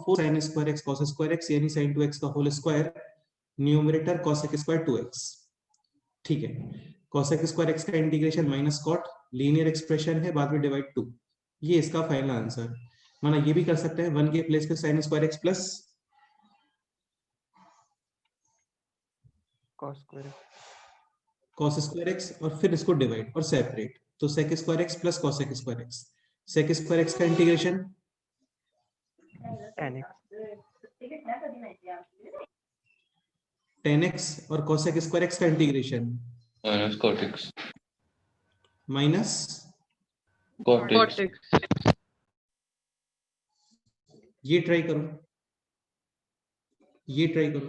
4 sin square x cos square x यानी sin 2x का whole square, numerator cosec square 2x। ठीक है, cosec square x का integration minus cot, linear expression है, बाद में डिवाइड 2। ये इसका फाइनल आंसर। माना ये भी कर सकते हैं 1 के प्लेस पे sin square x plus cos square x और फिर इसको डिवाइड और सेपरेट, तो sec square x plus cosec square x. sec square x का इंटीग्रेशन tan x और cosec स्क्वायर एक्स का integration minus cot x minus cot x। ये try करो, ये ट्राई करो।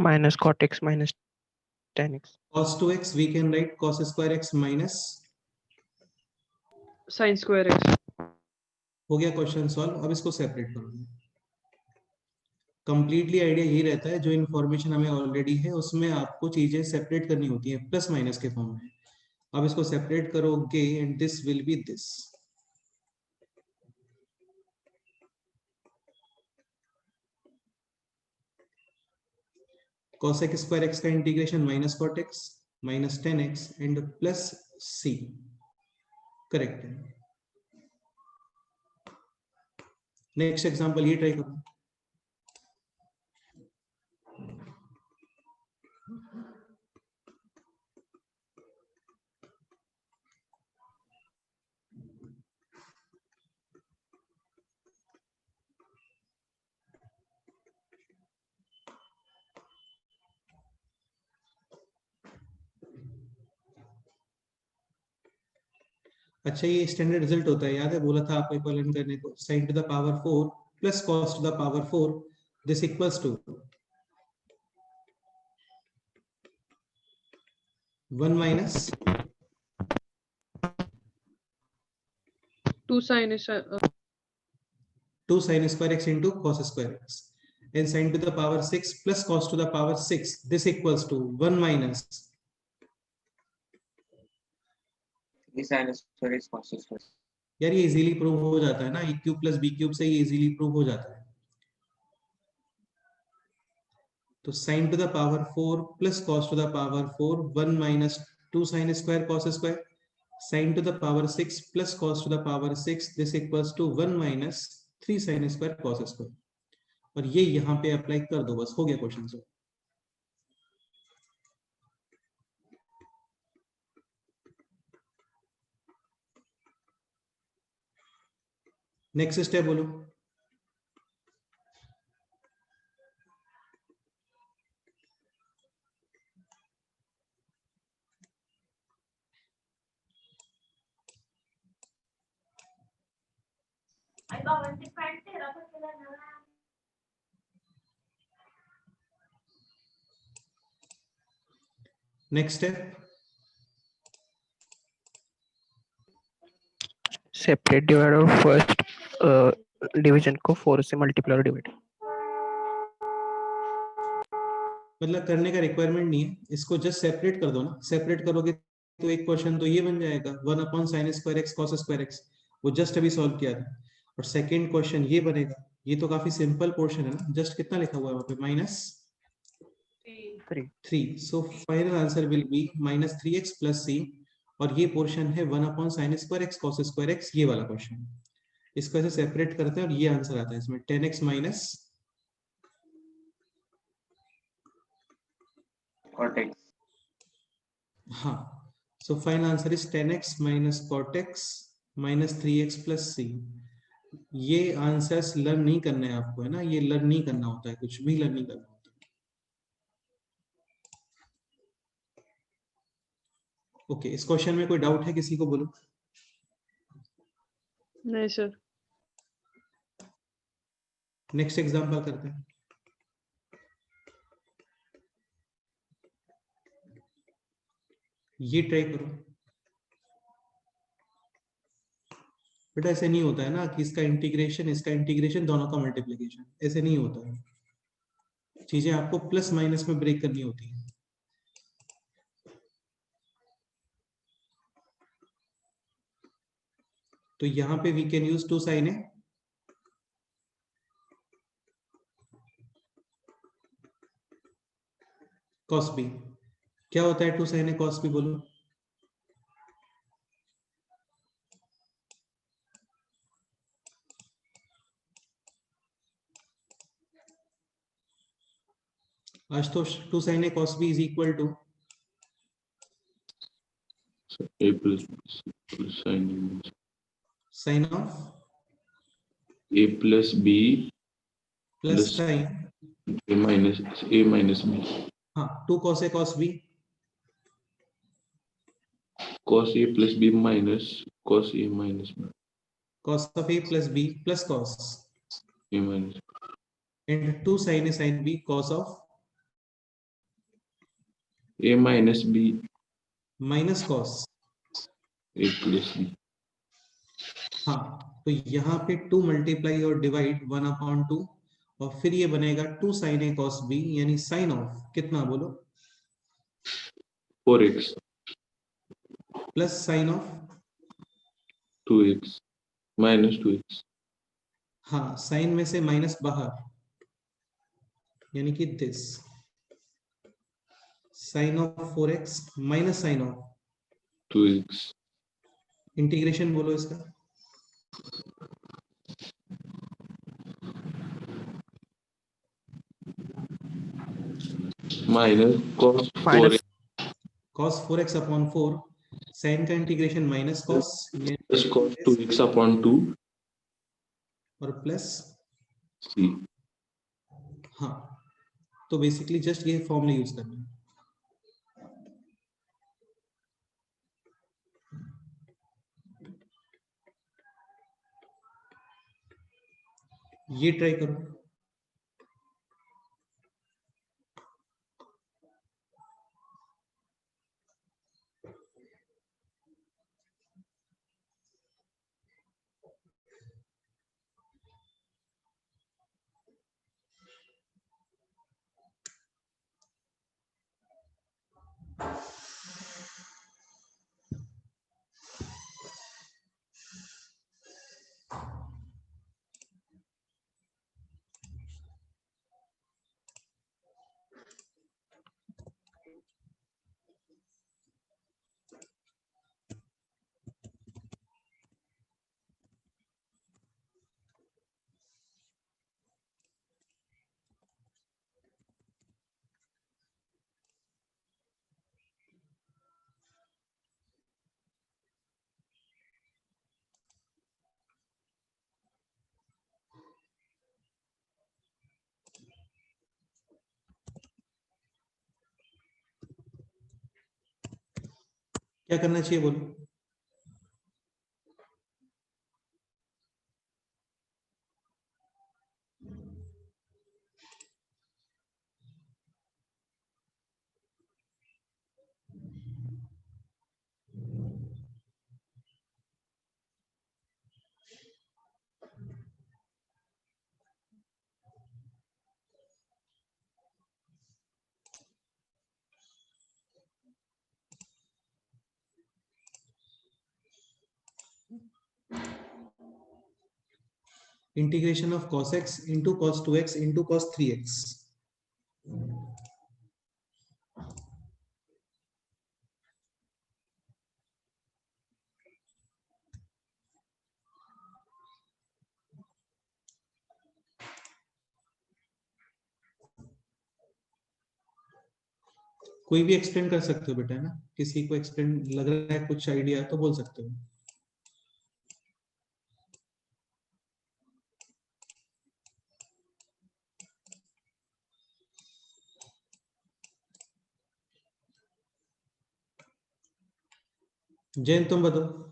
minus cot x minus tan x. cos 2x we can write cos square x minus sin square x। हो गया question solve. अब इसको separate करो। कंप्लीटली आइडिया यही रहता है, जो इन्फॉर्मेशन हमें ऑलरेडी है उसमें आपको चीजें सेपरेट करनी होती है प्लस माइनस के फॉर्म में। अब इसको सेपरेट करोगे and this will be this. cosec square x का integration minus cot x minus ten x and plus C. Correct है। नेक्स्ट एग्जांपल ये ट्राई करो। अच्छा, ये स्टैंडर्ड रिजल्ट होता है, याद है बोला था आपको इक्विवेलेंट करने को। sin to the power 4 plus cos to the power 4 this equals to 1 minus 2 sin square x into cos square x and sin to the power 6 plus cos to the power 6 this equals to 1 minus sin square x cos square। यार ये easily prove हो जाता है ना, A cube plus B cube से ये easily prove हो जाता है। तो sin to the power 4 plus cos to the power 4 1 minus 2 sin square cos square sin to the power 6 plus cos to the power 6 this equals to 1 minus 3 sin square cos square. और ये यहाँ पे apply कर दो, बस हो गया question solve. Next step बोलो। नेक्स्ट स्टेप सेपरेट डिवाइड और फर्स्ट डिवीजन को 4 से मल्टीप्लाई और डिवाइड। मतलब करने का रिक्वायरमेंट नहीं है, इसको जस्ट सेपरेट कर दो ना। सेपरेट करोगे तो एक क्वेश्चन तो ये बन जाएगा 1 upon sine square x cos square x, वो जस्ट अभी सॉल्व किया था। और सेकंड क्वेश्चन ये बनेगा। ये तो काफी सिंपल पोर्शन है ना, जस्ट कितना लिखा हुआ है वहां पे minus 3। So final answer will be minus 3x plus C. और ये पोर्शन है 1 upon sine square x cos square x, ये वाला क्वेश्चन। इसको ऐसे सेपरेट करते हैं और ये आंसर आता है इसमें 10x माइनस cot x। हाँ, so final answer is 10x minus cot x minus 3x plus C. ये आंसर्स लर्न नहीं करने हैं आपको, है ना, ये लर्न नहीं करना होता है, कुछ भी लर्न नहीं करना होता है। ओके, इस क्वेश्चन में कोई डाउट है किसी को? बोलो। नहीं सर। नेक्स्ट एग्जांपल करते हैं। ये ट्राई करो। बेटा ऐसे नहीं होता है ना कि इसका इंटीग्रेशन दोनों का मल्टीप्लिकेशन, ऐसे नहीं होता है। चीजें आपको प्लस माइनस में ब्रेक करनी होती है। तो यहां पे we can use 2 sin A cos B। क्या होता है 2 sin A cos B? बोलो। आज तो 2 sin A cos B is equal to So A plus sin sine of A plus B plus plus sine, A minus B. हाँ 2 cos A cos B, Cos A plus B minus cos A minus B. cos of A plus B plus cos, A minus and 2 sin A sin B cos of A minus B. Minus cos। A plus B. हाँ, तो यहाँ पे 2 multiply और divide 1/2, और फिर ये बनेगा 2 sin A cos B, यानी साइन ऑफ कितना? बोलो। 4x plus sine of, 2x minus 2x. हाँ साइन में से माइनस बाहर, यानी कि this sine of 4x minus sine of 2x integration. बोलो इसका। minus cos minus 4x cos 4x upon 4, sine का integration minus cos plus cos 2x upon 2 और प्लस, c. हाँ तो बेसिकली जस्ट ये फॉर्मूला यूज करना है। ये ट्राई करो। क्या करना चाहिए? बोलो। Integration of cos x into cos 2x into cos 3x। कोई भी एक्सप्लेन कर सकते हो बेटा, है ना? किसी को एक्सप्लेन लग रहा है, कुछ आइडिया तो बोल सकते हो। जैन तुम बताओ।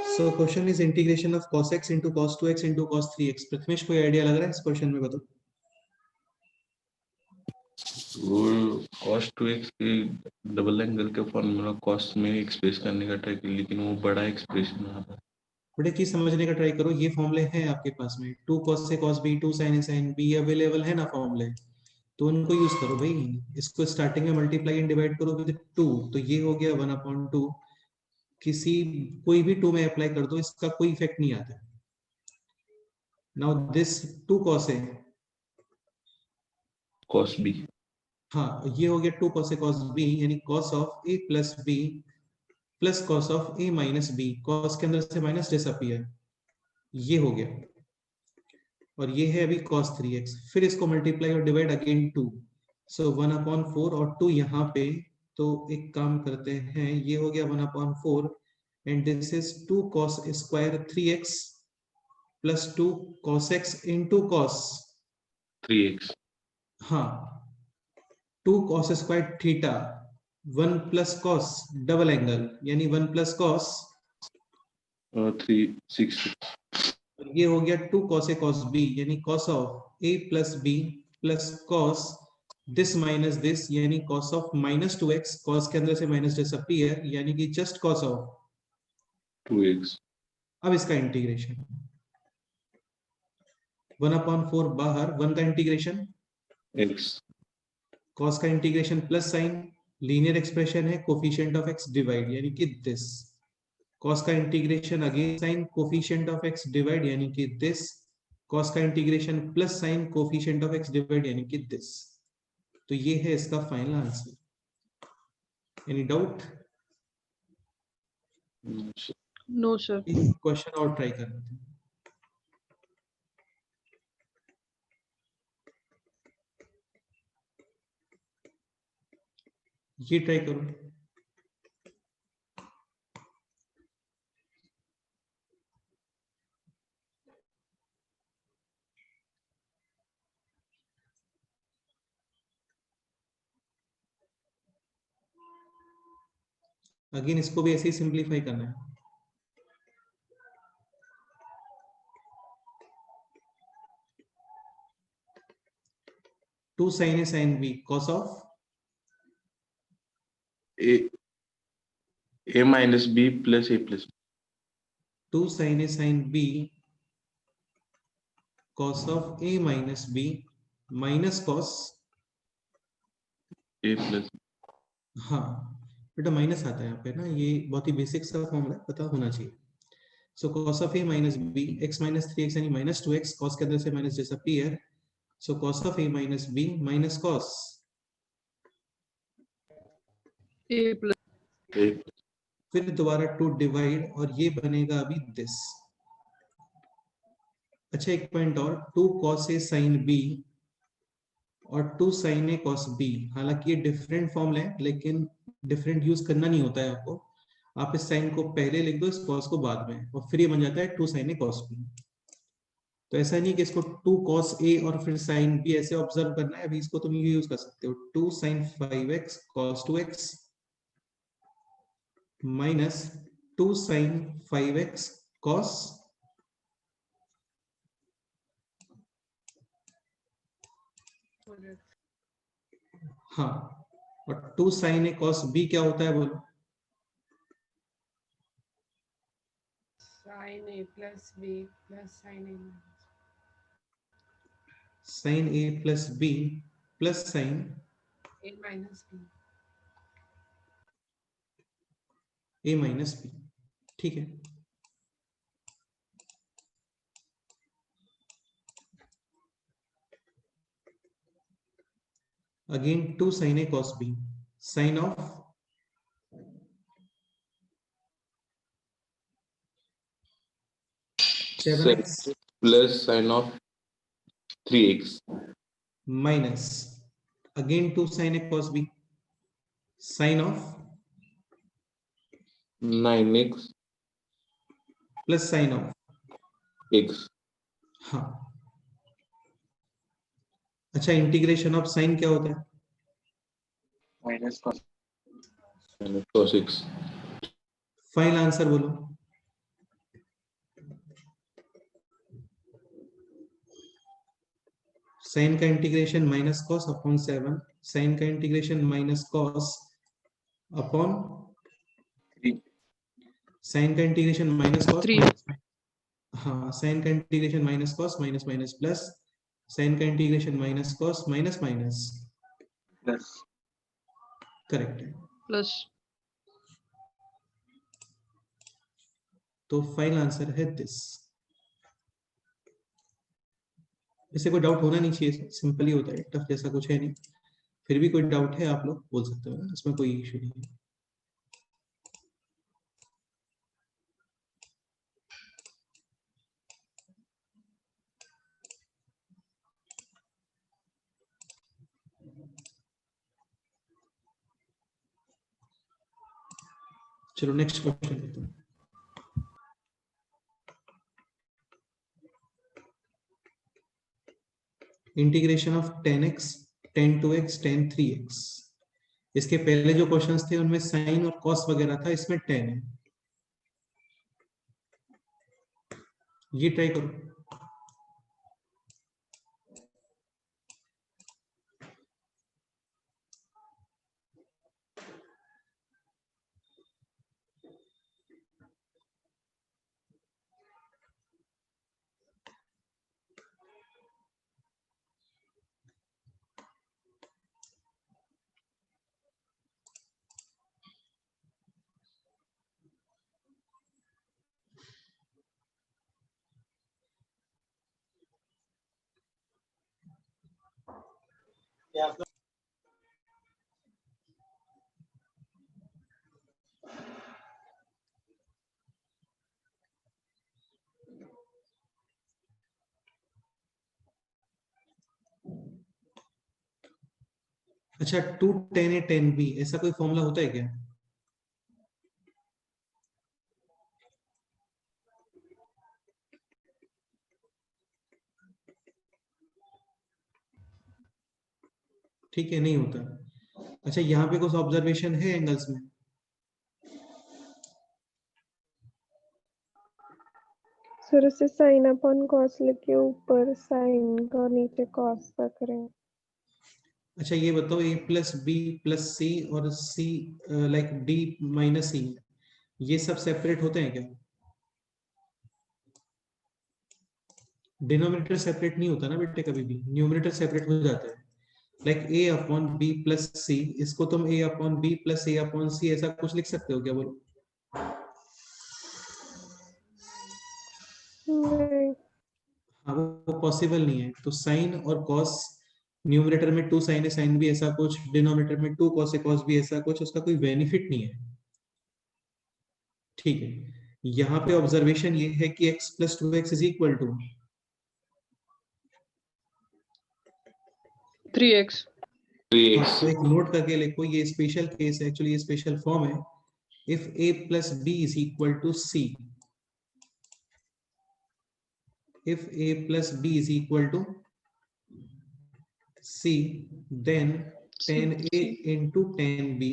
So question is integration of cos x into cos 2x into cos 3x. Prathamesh कोई आइडिया लग रहा है इस क्वेश्चन में बताओ। वो cos 2x के डबल एंगल के फॉर्मूला cos में एक्सप्रेस करने का ट्राई किया, लेकिन वो बड़ा एक्सप्रेशन आ रहा है। बड़े चीज समझने का ट्राई करो, ये फॉर्मूले हैं आपके पास में, 2 cos से cos b, 2 sin a sin b available है ना फॉर्मूले, तो उनको यूज करो भाई। इसको स्टार्टिंग में मल्टीप्लाई एंड डिवाइड करो विद 2, तो ये हो गया 1/2। किसी कोई भी 2 में अप्लाई कर दो, इसका कोई इफेक्ट नहीं आता। Now this 2 cos a, cos b, हाँ ये हो गया 2 cos a cos b, यानी cos of a plus b plus cos of a minus b, cos के अंदर से माइनस डिसअपियर, ये हो गया। और ये है अभी cos 3x, फिर इसको मल्टीप्लाई और डिवाइड अगेन 2, सो 1/4 और 2 यहाँ पे, तो एक काम करते हैं, ये हो गया 1/4 and this is 2 cos square 3x plus 2 cos x into cos, 3x, हाँ 2 cos square theta 1 plus cos double angle, यानी 1 प्लस cos, 3 6, ये हो गया 2 cos a cos b, यानी cos of a plus b plus cos this minus this, यानी cos of minus 2x, cos के अंदर से माइनस डिसअपियर, यानी कि जस्ट cos ऑफ। 2x, अब इसका इंटीग्रेशन 1/4 बाहर, 1 का इंटीग्रेशन, x, cos का integration plus sign, linear expression है, कोफिशिएंट ऑफ x डिवाइड, यानी कि दिस, cos का integration again sine, coefficient of x divide, यानी कि दिस, cos का integration plus sign, coefficient of x divide, यानी कि दिस। तो ये है इसका final answer. Any doubt? No, sir. Question और ट्राई कर लेते हैं। ये ट्राई करो। अगेन इसको भी ऐसे ही सिंप्लीफाई करना है। Two sine A sine B cos of a minus b plus a plus, 2 sin a sin b cos of a minus b minus cos, a plus, हाँ बेटा माइनस आता है यहाँ पे ना, ये बहुत ही बेसिक सा फॉर्मूला पता होना चाहिए। सो cos of a minus b, x minus 3x यानी माइनस 2x, cos के अंदर से minus disappear, so cos of a minus b minus cos, A plus. a, फिर दोबारा 2 डिवाइड, और ये बनेगा अभी दिस। अच्छा एक पॉइंट और, 2 cos a sin b और 2 sin a cos b, हालांकि ये डिफरेंट फॉर्मूला है, लेकिन डिफरेंट यूज करना नहीं होता है आपको। आप इस साइन को पहले लिख दो, इस cos को बाद में, और फिर ये बन जाता है 2 sin a cos b। तो ऐसा नहीं कि इसको 2 cos a और फिर sin b ऐसे ऑब्जर्व करना है, अभी इसको तुम ये यूज कर सकते हो, 2 sin 5x cos 2x minus 2 sin 5x cos, हाँ, और 2 sin a cos b क्या होता है बोलो? Sin A plus B plus sin A minus. sin a plus b plus sin A minus B. a minus b, ठीक है। again 2 sin a cos b, sin of 7x plus sin of 3x minus again 2 sin a cos b, sin of 9x plus sin of, x हाँ। अच्छा, integration of sine क्या होता है? minus cos. cos x. Final answer बोलो। Sine का integration minus cos upon 7, sine का integration minus cos upon 3. Sine का integration minus cos, 3. हाँ, साइन का integration minus cos minus minus plus, sine का integration minus cos minus minus, Plus. Correct है। Plus. तो final answer है this. इसे कोई डाउट होना नहीं चाहिए, सिंपल ही होता है, टफ जैसा कुछ है नहीं। फिर भी कोई डाउट है आप लोग बोल सकते हो, इसमें कोई इशू नहीं है। चलो नेक्स्ट क्वेश्चन लेते हैं। Integration of 10x, 10 2x, 10 3x। इसके पहले जो क्वेश्चंस थे उनमें साइन और कॉस वगैरह था, इसमें 10 है। ये ट्राई करो। अच्छा, 2 10 a 10 b, ऐसा कोई फॉर्मूला होता है क्या? ठीक है, नहीं होता। अच्छा, यहाँ पे कुछ ऑब्जर्वेशन है एंगल्स में? सर से साइन अपॉन कॉस लेके ऊपर साइन का नीचे कॉस का करें। अच्छा, ये बताओ a plus B plus C और c लाइक d माइनस सी, ये सब सेपरेट होते हैं क्या? डिनोमिनेटर सेपरेट नहीं होता ना बेटे, कभी भी न्यूमरेटर सेपरेट हो जाता है। Like a upon B plus C, इसको तुम a upon B plus a upon C ऐसा कुछ लिख सकते हो क्या? बोलो। नहीं। हाँ, वो पॉसिबल नहीं है। तो साइन और कॉस, न्यूमरेटर में 2 साइन है साइन भी ऐसा कुछ, डिनोमिनेटर में 2 कॉस है कॉस भी ऐसा कुछ, उसका कोई बेनिफिट नहीं है। ठीक है, यहाँ पे ऑब्जर्वेशन ये है कि x plus 2x is equal to 3x. 3x तो एक नोट करके लिखो, ये स्पेशल केस है, एक्चुअली ये स्पेशल फॉर्म है। If a plus b is equal to c, if a plus b is equal to c, then 10a into 10b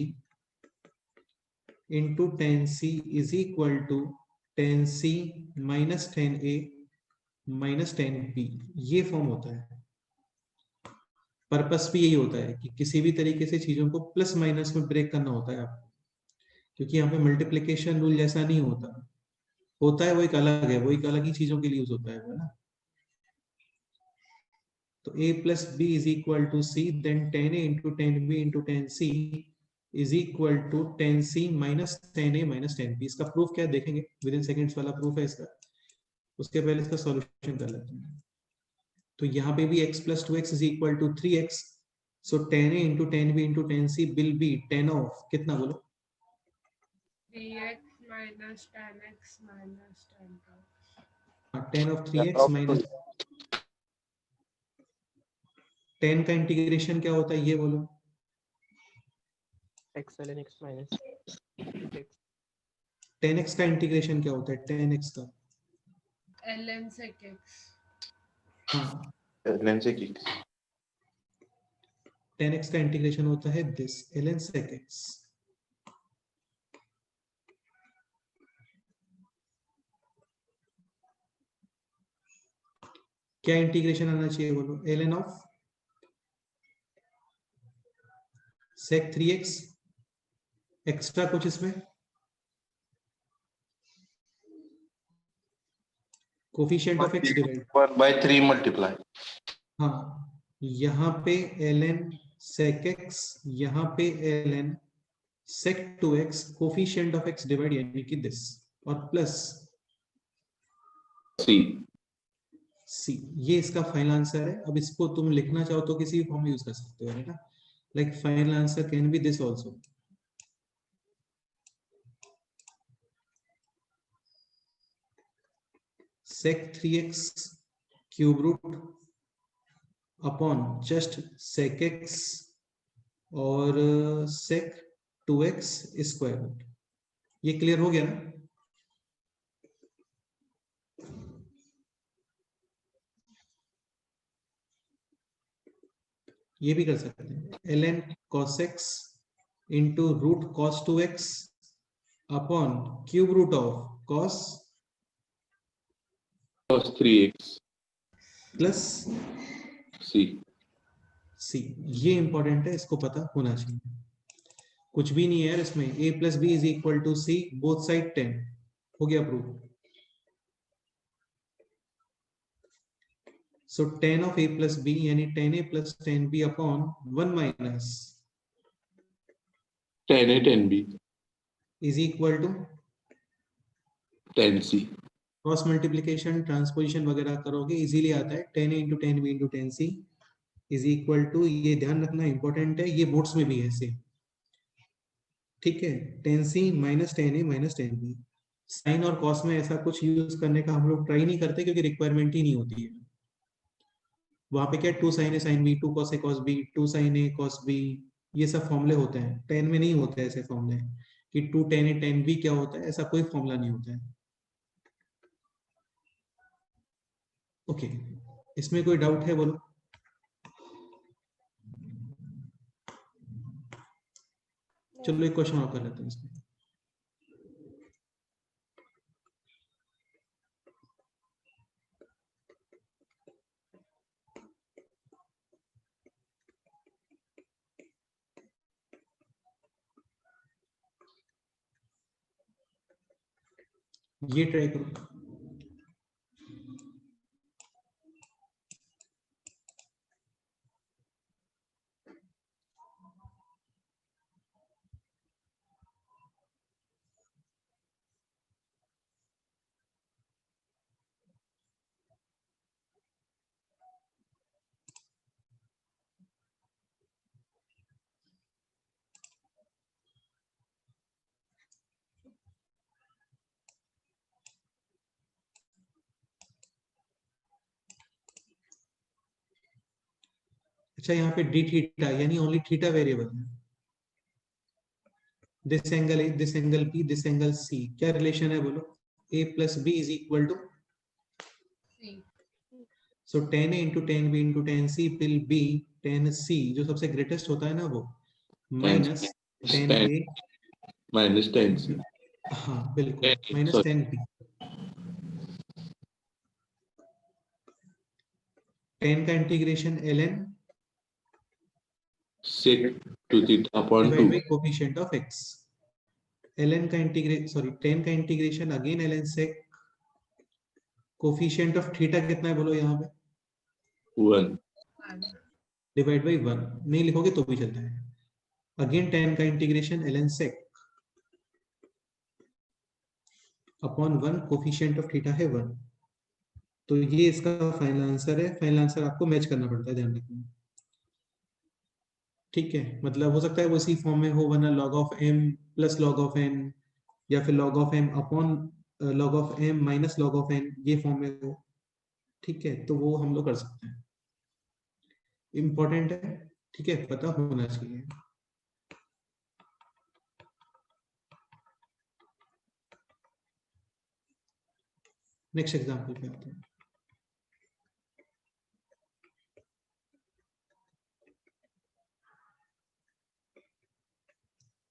into 10c is equal to 10c minus 10a minus 10b। ये form होता है। Purpose भी यही होता है कि किसी भी तरीके से चीजों को प्लस माइनस में ब्रेक करना होता है आपको, क्योंकि यहाँ पे मल्टीप्लिकेशन रूल जैसा नहीं होता। होता है वो एक अलग है, वो एक अलग ही चीजों के लिए यूज होता है ना। तो a plus b is equal to c, then 10a into 10b into 10c is equal to 10c minus 10a minus 10b। इसका प्रूफ क्या है देखेंगे, विद इन सेकेंड्स वाला प्रूफ है इसका। उसके पहले इसका सॉल्यूशन कर लेते हैं। तो यहाँ पे भी x plus 2x is equal to 3x, so 10a into 10b into 10c will be 10 of कितना बोलो 3x minus 10x minus 10 2. 10 of 3x minus 10 का इंटीग्रेशन क्या होता है ये बोलो x ln x minus x 10x का इंटीग्रेशन क्या होता है 10x का ln sec x. हाँ ln sec x 10x का इंटीग्रेशन होता है दिस ln sec x क्या इंटीग्रेशन आना चाहिए बोलो ln of sec 3x extra कुछ इसमें coefficient of x divide 1/3 multiply हाँ यहाँ पे ln sec x यहाँ पे ln sec 2x coefficient of x divide यानी कि दिस और प्लस c ये इसका फाइनल आंसर है अब इसको तुम लिखना चाहो तो किसी भी फॉर्म में यूज कर सकते हो है ना like final answer can be this also sec 3x cube root upon just sec x और sec 2x स्क्वायर रूट ये क्लियर हो गया ना ये भी कर सकते हैं ln cos x into root cos 2x upon cube root of cos 3x plus c C ये इंपॉर्टेंट है इसको पता होना चाहिए कुछ भी नहीं है यार इसमें a plus B is equal to C both side 10 हो गया proof so 10 of a plus B यानी 10a plus 10b upon 1 minus 10a 10b is equal to 10c cross multiplication transposition वगैरह करोगे इजीली आता है 10a into 10b into 10c is equal to ये ध्यान रखना इंपॉर्टेंट है ये बोर्ड्स में भी है सेम ठीक है 10c minus 10a minus 10b sine और कॉस में ऐसा कुछ यूज करने का हम लोग ट्राई नहीं करते क्योंकि रिक्वायरमेंट ही नहीं होती है वहां पे क्या 2 sin a sin b 2 cos a cos b 2 sin a cos b ये सब फॉर्मूले होते हैं 10 में नहीं होते ऐसे फॉर्मूले कि 2 10 a 10 b क्या होता है ऐसा कोई फॉर्मूला नहीं होता है ओके इसमें कोई डाउट है बोलो चलो एक क्वेश्चन और कर लेते हैं इसमें ये ट्राई करो अच्छा यहाँ पे डी थीटा यानी ओनली थीटा वेरिएबल है this angle B this angle C क्या रिलेशन है बोलो a plus B is equal to C. So 10a into 10b into 10c will be 10c जो सबसे ग्रेटेस्ट होता है ना वो माइनस 10a minus 10c हाँ बिल्कुल 10A, माइनस sorry. 10b 10 का integration ln sec to theta upon divide 2 by coefficient of x ln का इंटीग्रेशन सॉरी 10 का integration again ln sec coefficient of theta कितना है बोलो यहाँ पे 1 1. डिवाइड बाय 1 नहीं लिखोगे तो भी चलता है अगेन 10 का integration ln sec upon 1 coefficient of theta है 1 तो ये इसका फाइनल आंसर है फाइनल आंसर आपको मैच करना पड़ता है ध्यान रखना ठीक है, मतलब हो सकता है वो इसी फॉर्म में हो, वरना log of m plus log of n, या फिर log of m upon log of m minus log of n, ये फॉर्म में हो। ठीक है, तो वो हम लोग कर सकते हैं, इम्पोर्टेंट है। ठीक है, पता होना चाहिए। नेक्स्ट एग्जांपल पे आते हैं।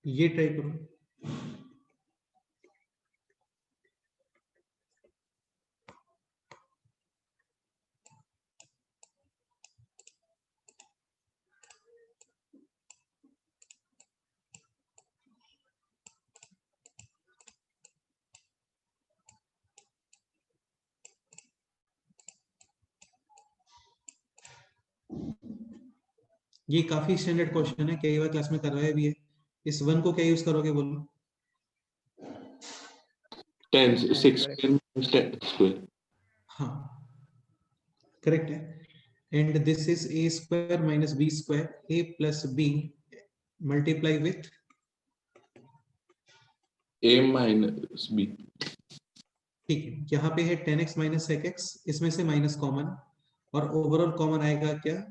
ये ट्राई करो। ये काफी स्टैंडर्ड क्वेश्चन है, कई बार क्लास में करवाया भी है। इस वन को क्या यूज करोगे बोलो? 10 6 square 10 square। हाँ, करेक्ट है। And this is a square minus b square, a plus b multiply with a minus b। ठीक है, यहाँ पे है 10x माइनस sec x, इसमें से माइनस कॉमन, और ओवरऑल कॉमन आएगा क्या?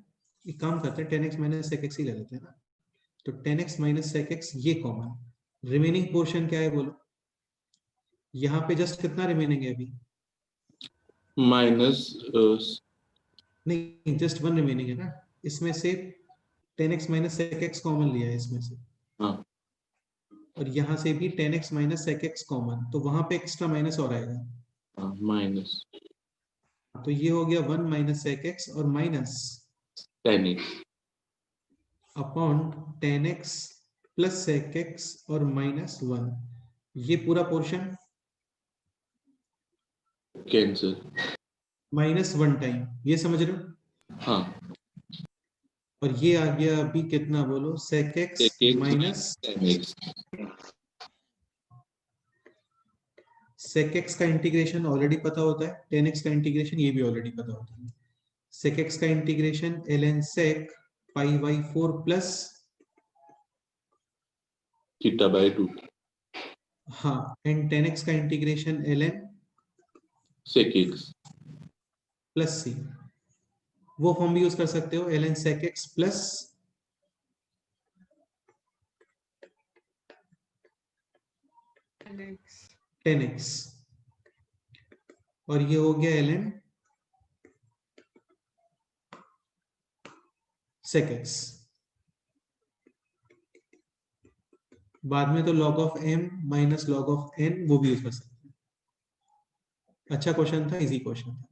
एक काम करते हैं, 10x माइनस sec x ही ले लेते हैं ना। तो 10x माइनस sec x ये कॉमन, रिमेनिंग पोर्शन क्या है बोलो? यहाँ पे जस्ट कितना रिमेनिंग है अभी? माइनस नहीं, जस्ट वन रिमेनिंग है ना। इसमें से 10x minus sec x common लिया है इसमें से, हाँ और यहाँ से भी 10x minus sec x common, तो वहां पे एक्स्ट्रा माइनस और आएगा। हाँ माइनस तो ये हो गया 1 माइनस sec x और minus 10x upon 10x plus sec x और माइनस 1, ये पूरा पोर्शन कैंसिल। माइनस 1 टाइम, ये समझ रहे हो? हाँ और ये आ गया अभी कितना बोलो? sec x sec x minus 10x। sec x का इंटीग्रेशन ऑलरेडी पता होता है, 10x का इंटीग्रेशन ये भी ऑलरेडी पता होता है। sec x का integration ln sec pi by 4 plus, theta by 2 हाँ, एंड 10x का integration ln sec x। Plus C, वो फॉर्म भी यूज कर सकते हो, ln sec x plus Next. 10x, और ये हो गया ln sec x। बाद में तो log of m minus log of n वो भी यूज कर सकते हैं। अच्छा क्वेश्चन था, इजी क्वेश्चन था।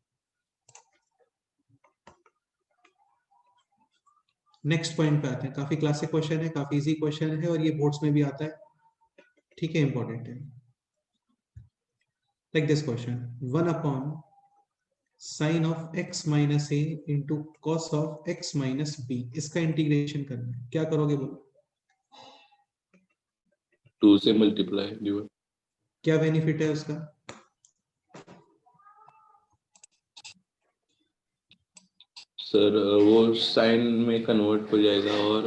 नेक्स्ट पॉइंट पे आते हैं, काफी क्लासिक क्वेश्चन है, काफी इजी क्वेश्चन है, और ये बोर्ड्स में भी आता है। ठीक है, इंपॉर्टेंट है। Like this question, 1 upon sine of x minus a into cos of x minus b, इसका इंटीग्रेशन करना है, क्या करोगे बोलो? 2 से मल्टीप्लाई डिवाइड। क्या बेनिफिट है उसका? सर वो साइन में कन्वर्ट हो जाएगा, और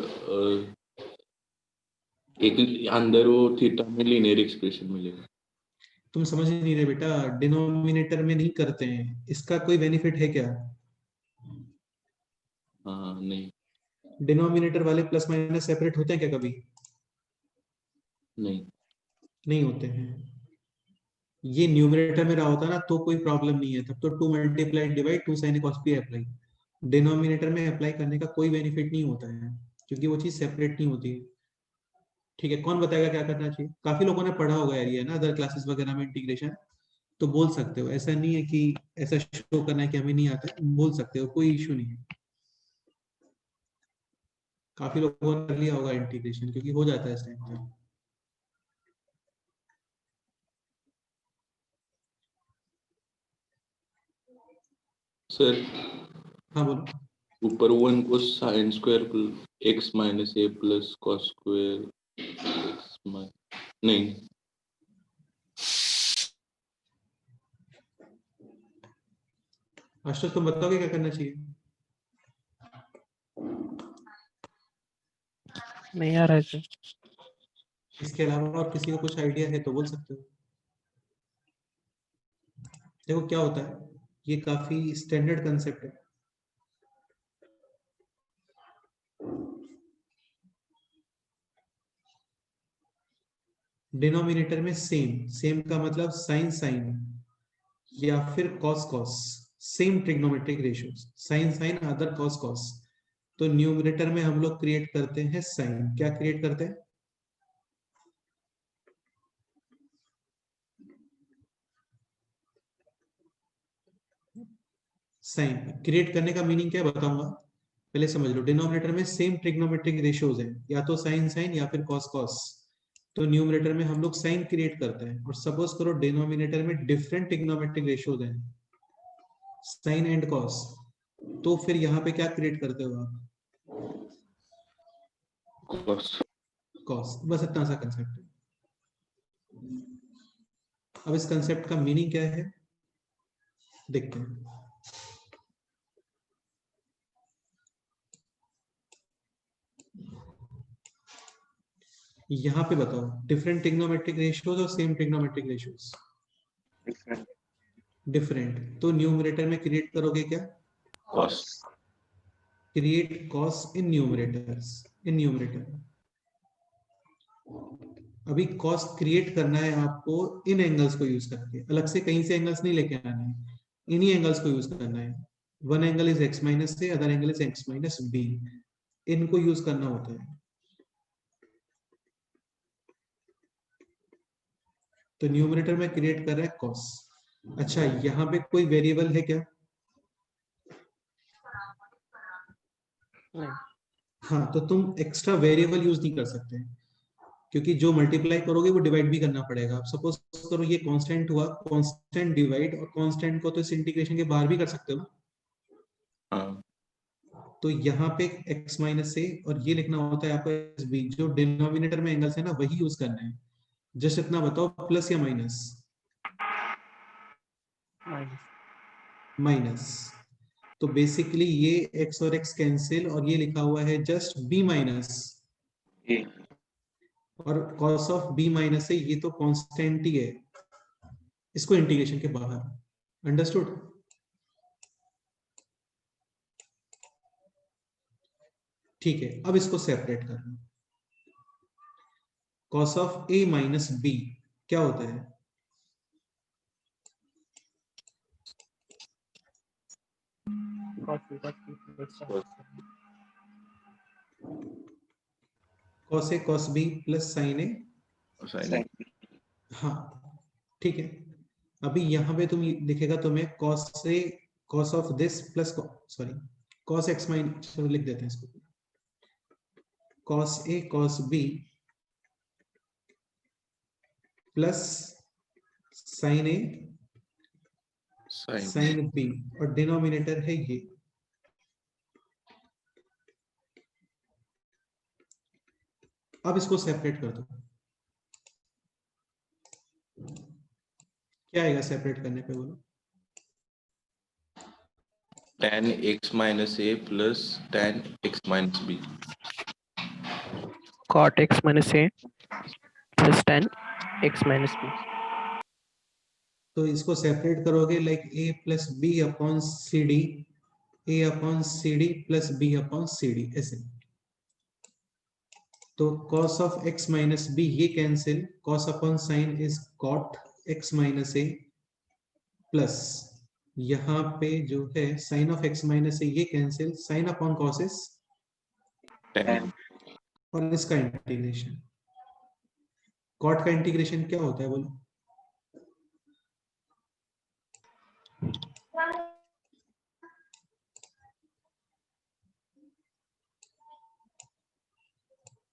एक अंदर वो थीटा में लीनियर एक्सप्रेशन मिलेगा। तुम समझ नहीं रहे बेटा, डिनोमिनेटर में नहीं करते हैं, इसका कोई बेनिफिट है क्या? हाँ नहीं डिनोमिनेटर वाले प्लस माइनस सेपरेट होते हैं क्या कभी? नहीं नहीं होते हैं। ये न्यूमरेटर में रहा होता ना तो कोई प्रॉब्लम नहीं है, तब तो 2 multiply divide 2 sin cos p apply. Denominator में अप्लाई करने का कोई बेनिफिट नहीं होता है, क्योंकि वो चीज सेपरेट नहीं होती। ठीक है, कौन बताएगा क्या करना चाहिए? काफी लोगों ने पढ़ा होगा यार ये ना, अदर क्लासेस वगैरह में इंटीग्रेशन, तो बोल सकते हो, ऐसा नहीं है कि ऐसा शो करना है कि हमें नहीं आता है, बोल सकते हो, कोई इश्यू नहीं है। काफी लोगों ने कर लिया होगा इंटीग्रेशन, क्योंकि हो जाता है इस टाइम पे। सर हाँ बोलो। ऊपर 1 को sine square x minus a plus cos square x नहीं आशुतोष तुम बताओगे क्या करना चाहिए? नहीं आ रहा है सर। इसके अलावा और किसी को कुछ आइडिया है तो बोल सकते हो। देखो क्या होता है, ये काफी स्टैंडर्ड कंसेप्ट है। डिनोमिनेटर में सेम, सेम का मतलब साइन साइन या फिर cos cos, same trigonometric ratios, sine sine other cos cos. तो न्यूमरेटर में हम लोग क्रिएट करते हैं साइन। क्या क्रिएट करते हैं? साइन। क्रिएट करने का मीनिंग क्या है बताऊंगा, पहले समझ लो। डिनोमिनेटर में सेम ट्रिग्नोमेट्रिक रेशियोज है, या तो साइन साइन या फिर कॉस कॉस। तो न्यूमरेटर में हम लोग साइन क्रिएट करते हैं। और सपोज करो डिनोमिनेटर में डिफरेंट ट्रिग्नोमेट्रिक रेशियोज हैं, साइन एंड कॉस, तो फिर यहाँ पे क्या क्रिएट करते हो आप? कॉस। कॉस। बस इतना सा कंसेप्ट है। अब इस कंसेप्ट का मीनिंग क्या है देखते हैं। यहाँ पे बताओ, डिफरेंट ट्रिग्नोमेट्रिक रेशियोज और same trigonometric ratios. Different. Different, तो न्यूमरेटर में क्रिएट करोगे क्या? Cos. Create cos in numerators, in numerator. अभी कॉस क्रिएट करना है आपको इन एंगल्स को यूज करके, अलग से कहीं से एंगल्स नहीं लेके आने हैं, इन्हीं एंगल्स को यूज करना है। One angle is x minus a, other angle is x minus b, इनको यूज करना होता है। तो न्यूमरेटर में क्रिएट कर रहा है कॉस। अच्छा, यहाँ पे कोई वेरिएबल है क्या? नहीं। हाँ, तो तुम एक्स्ट्रा वेरिएबल यूज नहीं कर सकते, क्योंकि जो मल्टीप्लाई करोगे वो डिवाइड भी करना पड़ेगा। आप सपोज करो ये कांस्टेंट हुआ, कांस्टेंट डिवाइड, और कांस्टेंट को तो इस इंटीग्रेशन के बाहर भी कर सकते हो ना। हाँ। तो यहाँ पे x माइनस ए और ये लिखना होता है आपको एस बी। जो डिनोमिनेटर में एंगल्स है ना वही यूज करना है। जस्ट इतना बताओ, प्लस या माइनस? माइनस। तो बेसिकली ये x और x कैंसिल, और ये लिखा हुआ है जस्ट b माइनस, ए। और cos ऑफ b माइनस है, ये तो कांस्टेंट ही है, इसको इंटीग्रेशन के बाहर। अंडरस्टूड? ठीक है, अब इसको सेपरेट करना। cos of a minus b क्या होता है? cos a cos b plus sin a sine. Sine. हाँ ठीक है। अभी यहाँ पे तुम दिखेगा तुम्हें cos of this plus, sorry, cos x minus, लिख देते हैं इसको, cos a cos b plus sin a sine. sin b, और डिनोमिनेटर है ये। अब इसको सेपरेट कर दो। क्या आएगा सेपरेट करने पे, बोलो? tan x minus A plus tan x minus B. cot x minus a plus tan x minus b. तो इसको सेपरेट करोगे like a plus b upon c d, a upon c d plus b upon c d, ऐसे। तो cos of x minus b ये cancel, cos upon sine is cot x minus A, plus यहाँ पे जो है sine of x minus a ये cancel, sine upon cos is tan। और इसका इंटीग्रेशन। cot का इंटीग्रेशन क्या होता है बोलो?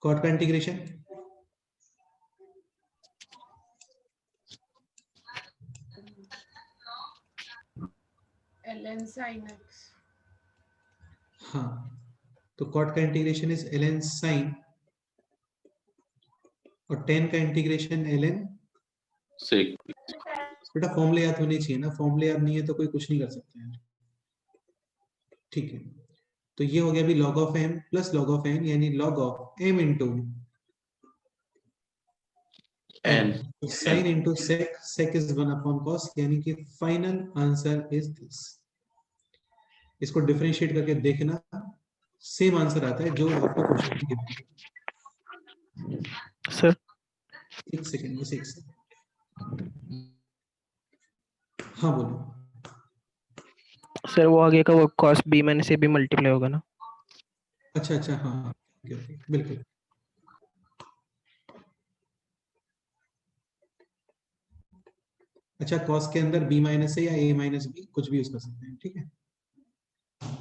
cot का इंटीग्रेशन ln sin x. हाँ, तो cot का इंटीग्रेशन इज ln sin, और tan का इंटीग्रेशन ln। sec। बेटा फॉर्मूले याद होने चाहिए ना, फॉर्मूले याद नहीं है तो कोई कुछ नहीं कर सकता है। ठीक है, तो ये हो गया अभी log of m plus log of n यानी log of m into n sine into sec, sec is 1/cos, यानी कि फाइनल आंसर इज दिस। इसको डिफरेंशिएट करके देखना, सेम आंसर आता है जो आपको क्वेश्चन में गिवन है। सर एक सेकंड बस, एक सेकंड। हाँ बोलो। सर वो आगे का वो cos b minus ab multiply होगा ना? अच्छा अच्छा, हाँ ओके, बिल्कुल। अच्छा, कॉस के अंदर b माइनस है या a माइनस बी कुछ भी यूज कर सकते हैं, ठीक है,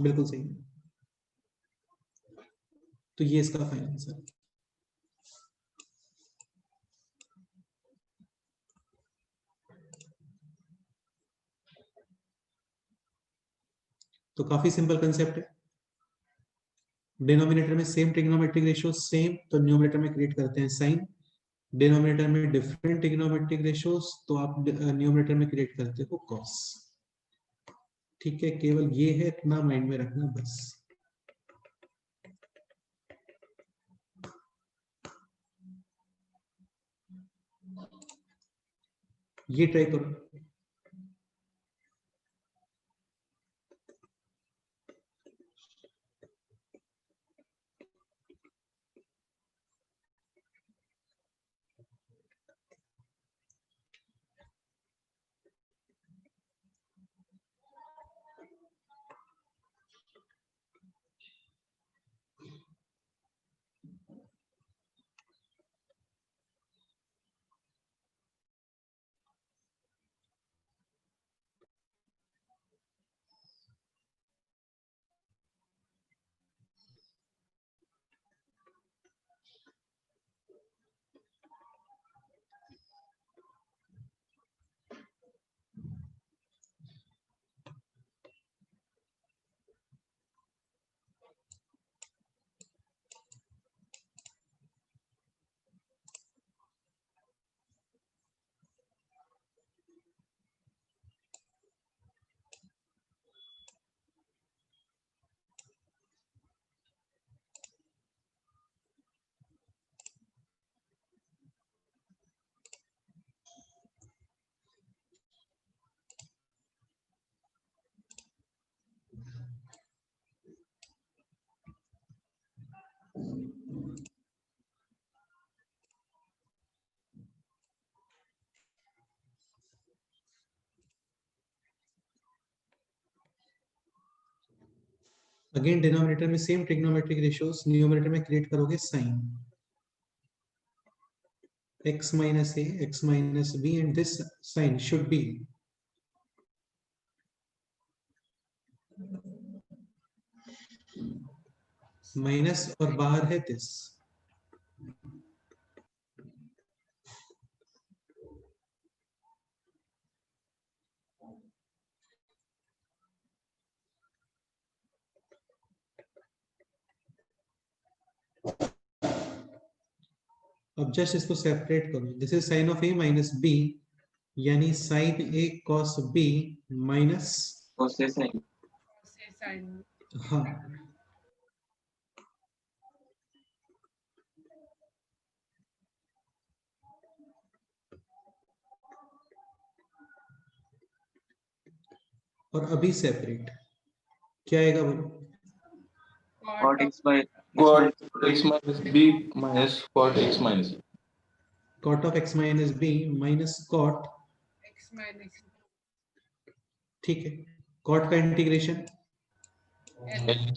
बिल्कुल सही। तो ये इसका फाइनल आंसर है। तो काफी सिंपल कंसेप्ट है। डिनोमिनेटर में सेम ट्रिग्नोमेट्रिक रेशियो सेम, तो न्यूमरेटर में क्रिएट करते हैं साइन। डिनोमिनेटर में डिफरेंट ट्रिग्नोमेट्रिक रेशियोज, तो आप न्यूमरेटर में क्रिएट करते हो कॉस। ठीक है, केवल ये है, इतना माइंड में रखना बस। ये ट्राई करो। अगेन डिनोमिनेटर में सेम ट्रिग्नोमेट्रिक रेशियोज, न्यूमरेटर में क्रिएट करोगे sign x minus a, x minus b, and this sign should be minus और बाहर है दिस। अब जस्ट इसको सेपरेट करो, this is sine of a minus b, यानी sine a cos b minus cos a sin sine. हाँ और अभी सेपरेट क्या आएगा बोलो? cot x by cot x minus b minus cot x minus a. cot of x minus b minus cot, x minus ठीक है, cot का integration sin x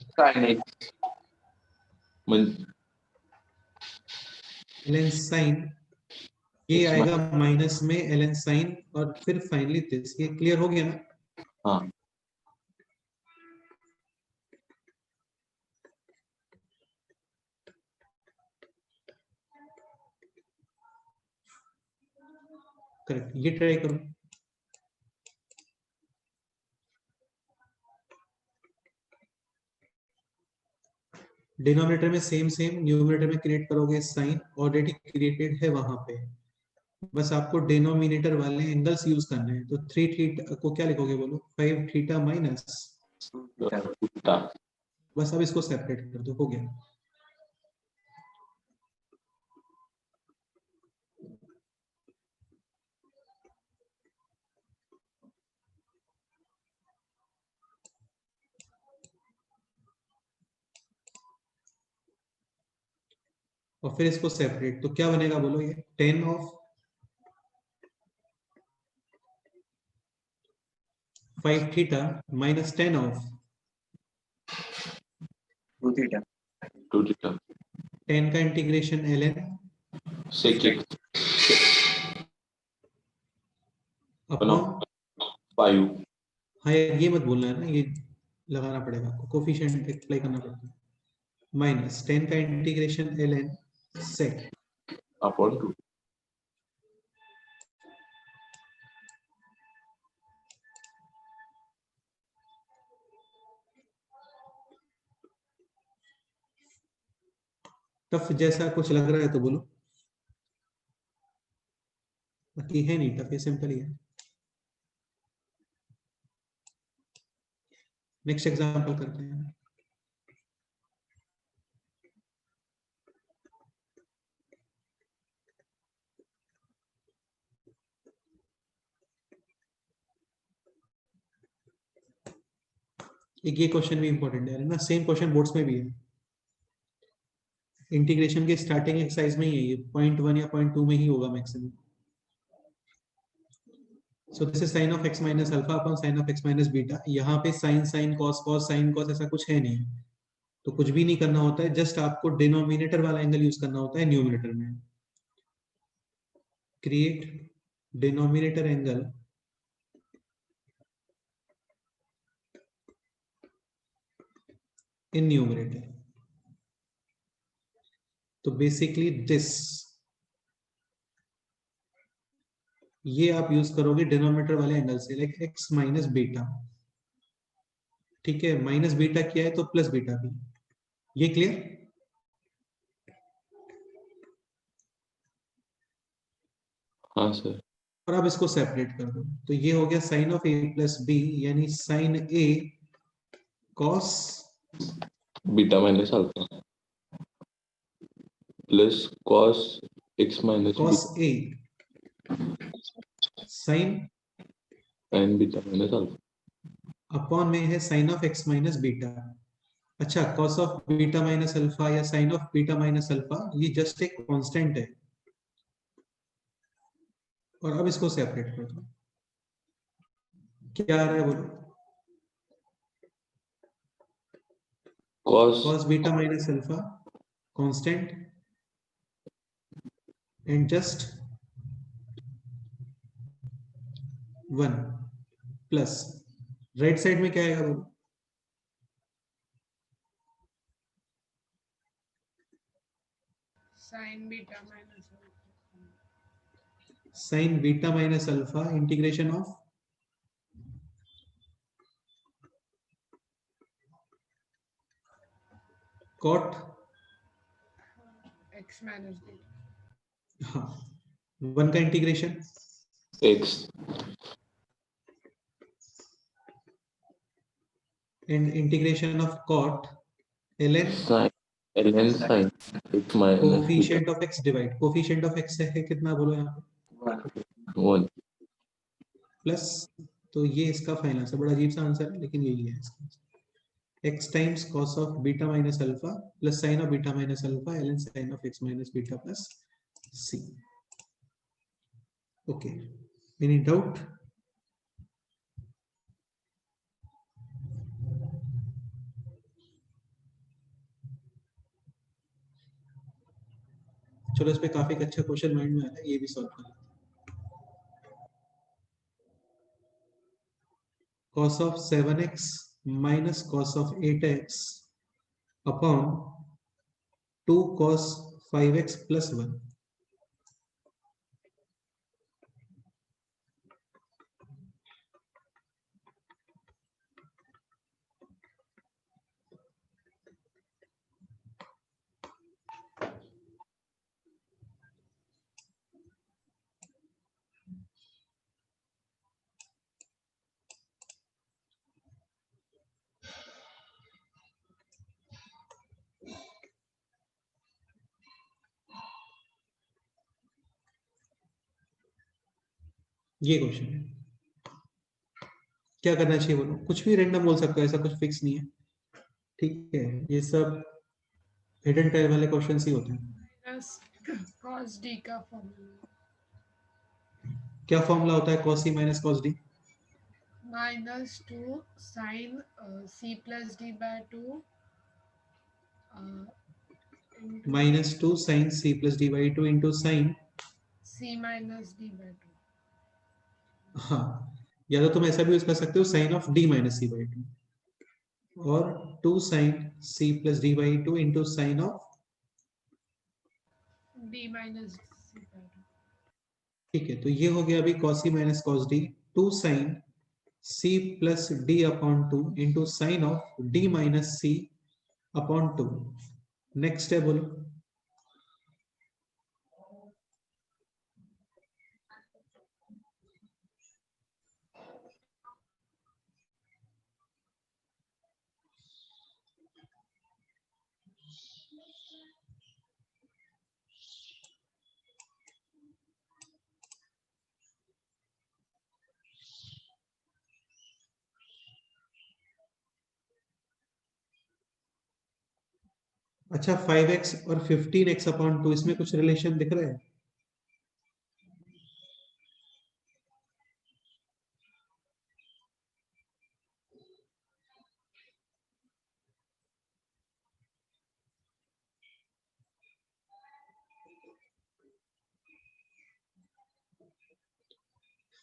ln sin, ये आएगा माइनस में ln sin, और फिर फाइनली दिस। ये clear हो गया ना? हाँ करेक्ट, ये ट्राई करो। डिनोमिनेटर में सेम सेम, न्यूमरेटर में क्रिएट करोगे साइन, ऑलरेडी क्रिएटेड है वहां पे, बस आपको डिनोमिनेटर वाले एंगल्स यूज करने हैं। तो 3 थीटा को क्या लिखोगे बोलो? 5 थीटा माइनस उल्टा बस अब इसको सेपरेट कर दो, हो गया। और फिर इसको सेपरेट, तो क्या बनेगा बोलो, ये 10 of 5 theta minus 10 of 2 theta. 2 theta 10 का integration ln sec x upon, 5 हाँ ये मत बोलना है ना, ये लगाना पड़ेगा आपको, कोफिशिएंट अप्लाई करना पड़ेगा, माइनस 10 का integration ln sec upon 2। Tough जैसा कुछ लग रहा है तो बोलो, बाकी है नहीं टफ, ये सिंपल ही है। नेक्स्ट एग्जांपल करते हैं। एक ये क्वेश्चन भी इंपॉर्टेंट है ना, सेम क्वेश्चन बोर्ड्स में भी है, इंटीग्रेशन के स्टार्टिंग एक्सरसाइज में ही है ये, 0.1 या 0.2 में ही होगा maximum. So this is sine of x minus alpha upon sine of x minus beta. यहाँ पे sine sine cos cos sine cos ऐसा कुछ है नहीं, तो कुछ भी नहीं करना होता है, जस्ट आपको डिनोमिनेटर वाला एंगल यूज करना होता है न्यूमिनेटर में। Create denominator angle in numerator. तो बेसिकली दिस, ये आप यूज करोगे डिनोमिनेटर वाले एंगल से, लाइक x माइनस बीटा, ठीक है, माइनस बीटा किया है तो प्लस बीटा भी, ये क्लियर। हाँ सर। और अब इसको सेपरेट कर दो, तो ये हो गया sine of a plus B, यानी sine a cos beta minus alpha plus cos x minus b cos a sine sine beta minus alpha. Upon में है sine of x minus beta. अच्छा, cos of beta minus alpha या sine of beta minus alpha, ये just एक constant है। और अब इसको सेपरेट कर दो, क्या आ रहा है बोलो, cos cos beta minus alpha constant and just 1 plus right side में क्या आएगा बोलो, sin beta minus sine beta minus alpha integration of cot, x minus beta. हाँ 1 का integration x and integration of cot ln sine ln sine x minus beta coefficient of x divide, coefficient of x है कितना बोलो यहाँ पे, 1 plus, तो ये इसका फाइनल आंसर, बड़ा अजीब सा आंसर है लेकिन यही है इसका answer. x times cos of beta minus alpha plus sine of beta minus alpha ln sine of x minus beta plus c। Okay, any doubt? चलो, इस पे काफी अच्छा क्वेश्चन माइंड में आ रहा है, ये भी सॉल्व कर लेते हैं। cos of 7x minus cos of 8x upon 2 cos 5x plus 1। ये क्वेश्चन है। क्या करना चाहिए बोलो? कुछ भी रेंडम बोल सकते हो, ऐसा कुछ फिक्स नहीं है, ठीक है? ये सब हिडन टेल वाले क्वेश्चंस ही होते हैं। माइनस cos d का फॉर्मूला क्या फॉर्मूला होता है cos c minus cos d? -2 sin c plus d by 2 into -2 sin c plus d by 2 into sin, c minus d by 2. हाँ, या तो तुम ऐसा भी यूज कर सकते हो sin of d minus c by 2, और 2 sin c plus d by 2 into sin of, d minus c by 2. ठीक है? तो ये हो गया अभी cos c minus cos d, 2 sin c plus d upon 2 into sin of d minus c upon 2। Next है बोलो। अच्छा, 5x और 15x अपॉन 2, इसमें कुछ रिलेशन दिख रहा है?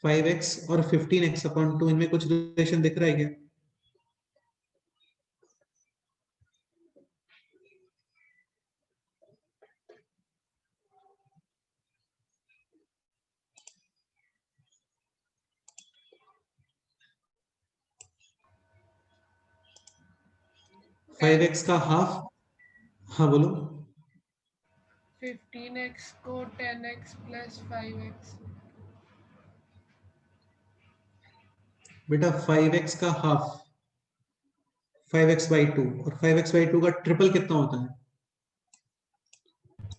फाइव एक्स और 15x अपॉन 2, इनमें कुछ रिलेशन दिख रहा है क्या? फाइव एक्स का हाफ, हाँ बोलो। 15x को 10x plus 5x. बेटा 5x का हाफ 5x बाई 2, और 5x बाई 2 का ट्रिपल कितना होता है?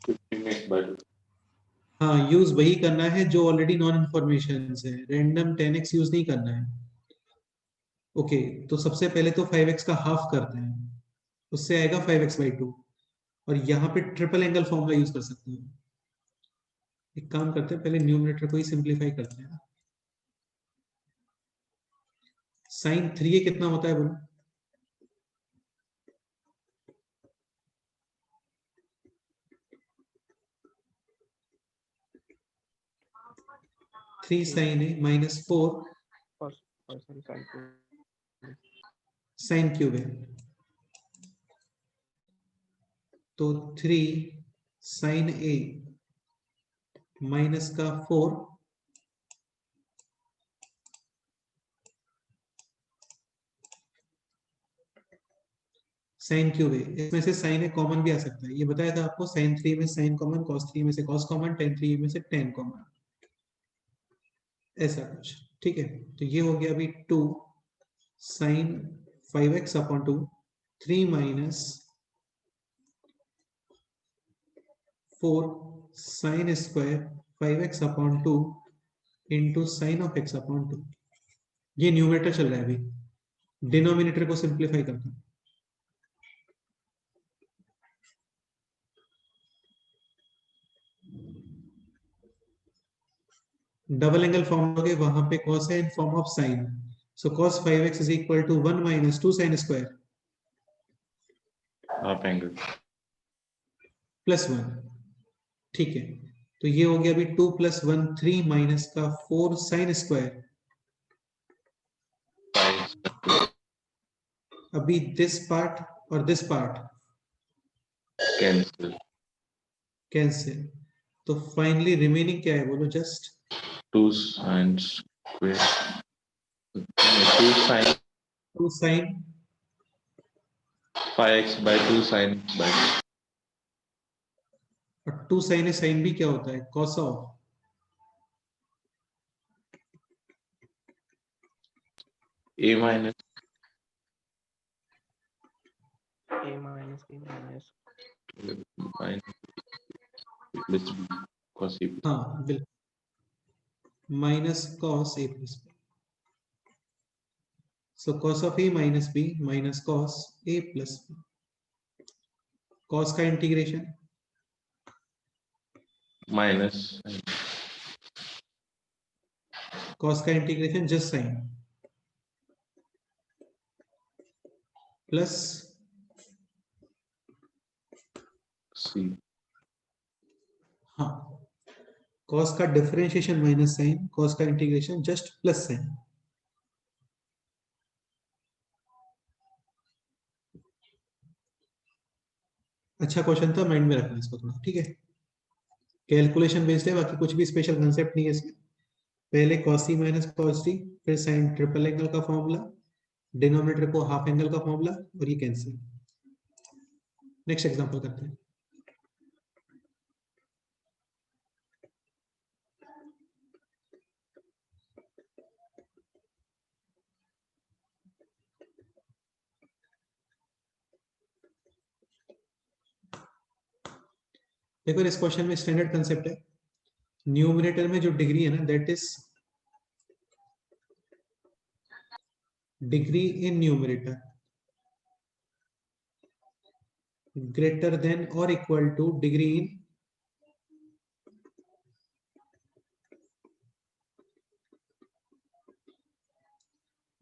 15x/2। हाँ, यूज वही करना है जो ऑलरेडी नॉन इन्फॉर्मेशन है, रैंडम 10x यूज नहीं करना है। ओके, तो सबसे पहले तो 5x का हाफ करते हैं, उससे आएगा 5x बाई 2, और यहाँ पे ट्रिपल एंगल फॉर्मूला यूज कर सकते हैं। एक काम करते हैं, पहले न्यूमरेटर को ही सिंप्लीफाई करते हैं। साइन 3a कितना होता है बोलो? थ्री साइन ए माइनस 4 साइन क्यूब है, तो 3 साइन ए माइनस का 4 साइन क्यूब है। इसमें से साइन ए कॉमन भी आ सकता है, ये बताया था आपको। साइन 3 में साइन कॉमन, कॉस 3 में से कॉस कॉमन, टेन 3 में से टेन कॉमन, ऐसा कुछ, ठीक है? तो ये हो गया अभी 2 sine 5x upon 2, 3 minus 4 sine square 5x upon 2 into sine of x upon 2। ये न्यूमरेटर चल रहा है, अभी डिनोमिनेटर को सिंप्लीफाई करता हूं। डबल एंगल फॉर्म हो गए, वहां पे cos है in form of sine, so cos 5x is equal to 1 minus 2 sine square half angle plus 1, ठीक है? तो ये हो गया अभी 2 प्लस 1 3 माइनस का 4 साइन स्क्वायर। अभी दिस पार्ट और दिस पार्ट कैंसिल। कैंसिल, तो फाइनली रिमेनिंग क्या है बोलो? Just 2 sin square 2 sin 2 sine 5x/2 sin x/2। और 2 साइन है, साइन भी क्या होता है? Cos of a minus a minus b minus minus plus b cos a b। हाँ बिल्कुल। minus cos a plus b. So cos of a minus b minus cos a plus b. Cos का integration minus cos का integration just sign plus सी हाँ cos का differentiation minus sign cos का integration just plus sign. अच्छा question था, mind में रखना इसको थोड़ा, ठीक है. कैलकुलेशन बेस्ड है, बाकी कुछ भी स्पेशल कंसेप्ट नहीं है इसमें. पहले cos c minus cos d, फिर साइन ट्रिपल एंगल का फॉर्मूला, डिनोमिनेटर को हाफ एंगल का फॉर्मूला और ये कैंसिल. नेक्स्ट एग्जांपल करते हैं. देखो इस क्वेश्चन में स्टैंडर्ड कंसेप्ट है. न्यूमरेटर में जो डिग्री है ना, that is degree in numerator greater than और equal to degree in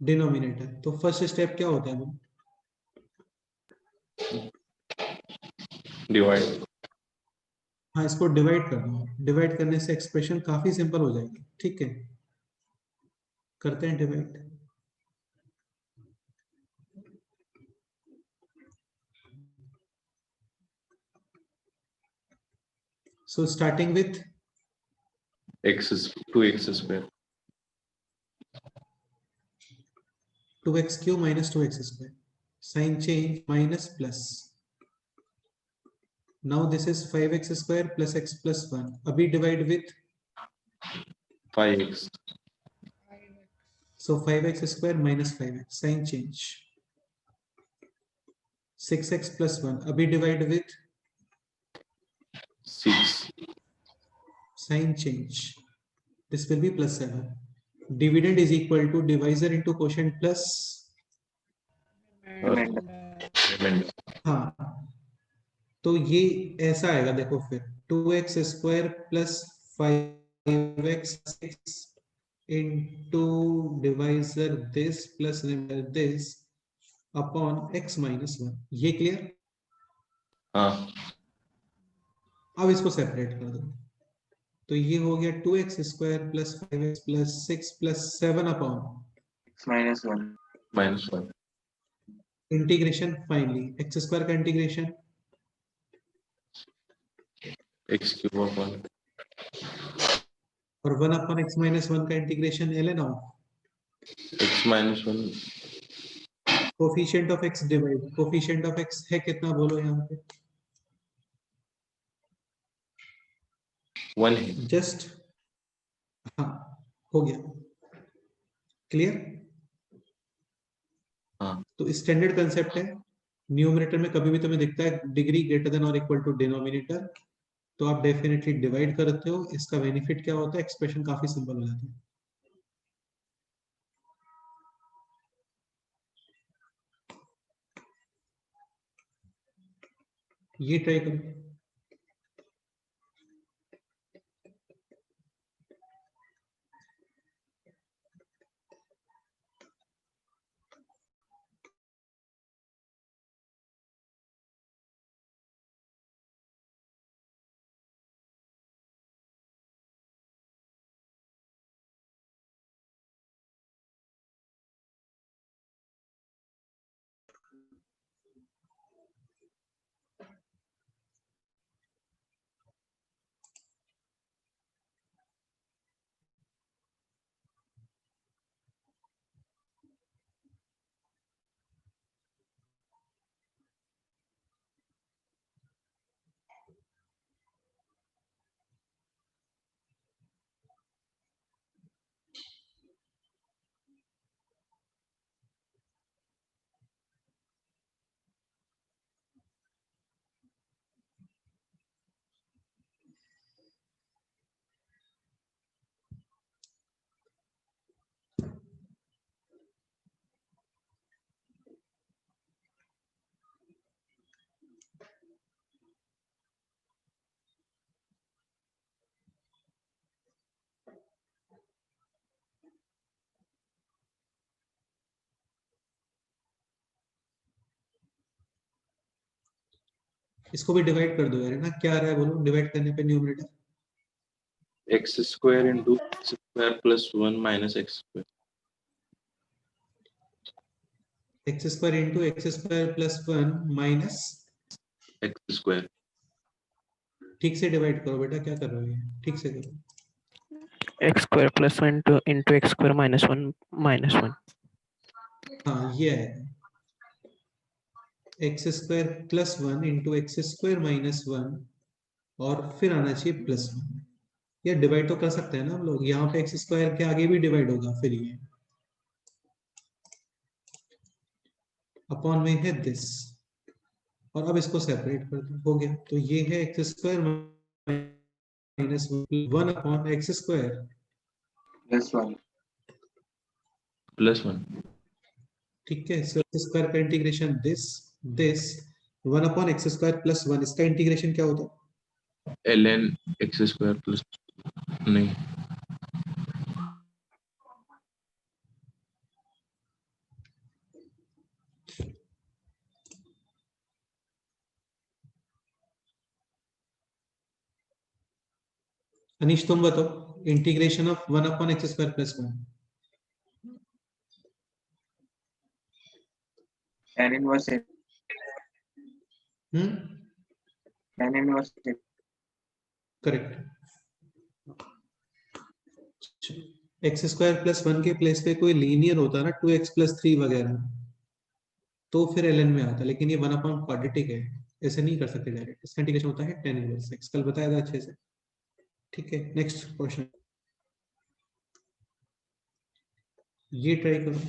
denominator. तो फर्स्ट स्टेप क्या होता है? डिवाइड हाँ, इसको डिवाइड कर दो. डिवाइड करने से एक्सप्रेशन काफी सिंपल हो जाएगी. ठीक है, करते हैं divide. So starting with x 2x square 2x cube minus 2x square. Sign change minus plus. Now this is 5x square plus x plus 1. अभी divide with 5x 5x. So 5x square minus 5x. Sign change 6x plus 1. अभी divide with 6 sign change. This will be plus 7. Dividend is equal to divisor into quotient plus. Remainder हाँ, तो ये ऐसा आएगा. देखो फिर 2x square plus 5x into divisor this plus this upon x minus 1. ये clear? हाँ अब इसको सेपरेट कर दो. तो ये हो गया 2x square plus 5x plus 6 plus 7 upon -1. -1 integration. Finally x square का इंटीग्रेशन x क्यूब अपॉन और 1 अपॉन x माइनस 1 का integration ln of x -1 coefficient of x divide coefficient of x है कितना, बोलो यहाँ पे. 1 है. जस्ट हाँ, हो गया. क्लियर? हाँ तो स्टैंडर्ड कंसेप्ट है. न्यूमरेटर में कभी भी तुम्हें दिखता है डिग्री ग्रेटर देन और इक्वल टू डिनोमिनेटर, तो आप डेफिनेटली डिवाइड करते हो. इसका बेनिफिट क्या होता है? एक्सप्रेशन काफी सिंपल हो जाती है. ये ट्राई करो. इसको भी डिवाइड कर दो यार, है ना? क्या आ रहा है बोलो डिवाइड करने पे numerator? x square into x square plus 1 minus x square. X square into x square plus 1 minus, x square ठीक से डिवाइड करो बेटा, क्या कर रहे हो ये, ठीक से करो। x square plus 1 into x square minus 1 minus 1. हाँ ये है x square plus 1 into x square minus 1 और फिर आना चाहिए प्लस 1। ये डिवाइड तो कर सकते हैं ना हम लोग, यहाँ पे एक्स स्क्वायर के आगे भी डिवाइड होगा, फिर ये अपॉन में है दिस, और अब इसको सेपरेट कर दो, हो गया। तो ये है x square minus 1 upon x square +1 plus 1 ठीक है। सो एक्स स्क्वायर का integration this 1 upon x square plus 1, इसका इंटीग्रेशन क्या होता है? ln x square plus नहीं अनीश तुम बताओ, integration of 1 upon x square plus 1। tan inverse x, hmm, tan inverse x, correct. X square plus 1 के प्लेस पे कोई लीनियर होता ना, 2x प्लस 3 वगैरह, तो फिर ln में आता, लेकिन ये 1 अपॉन क्वाड्रेटिक है, ऐसे नहीं कर सकते डायरेक्ट। इसका इंटीग्रेशन होता है tan इनवर्स x, कल बताया था अच्छे से, ठीक है। नेक्स्ट क्वेश्चन, ये ट्राई करो।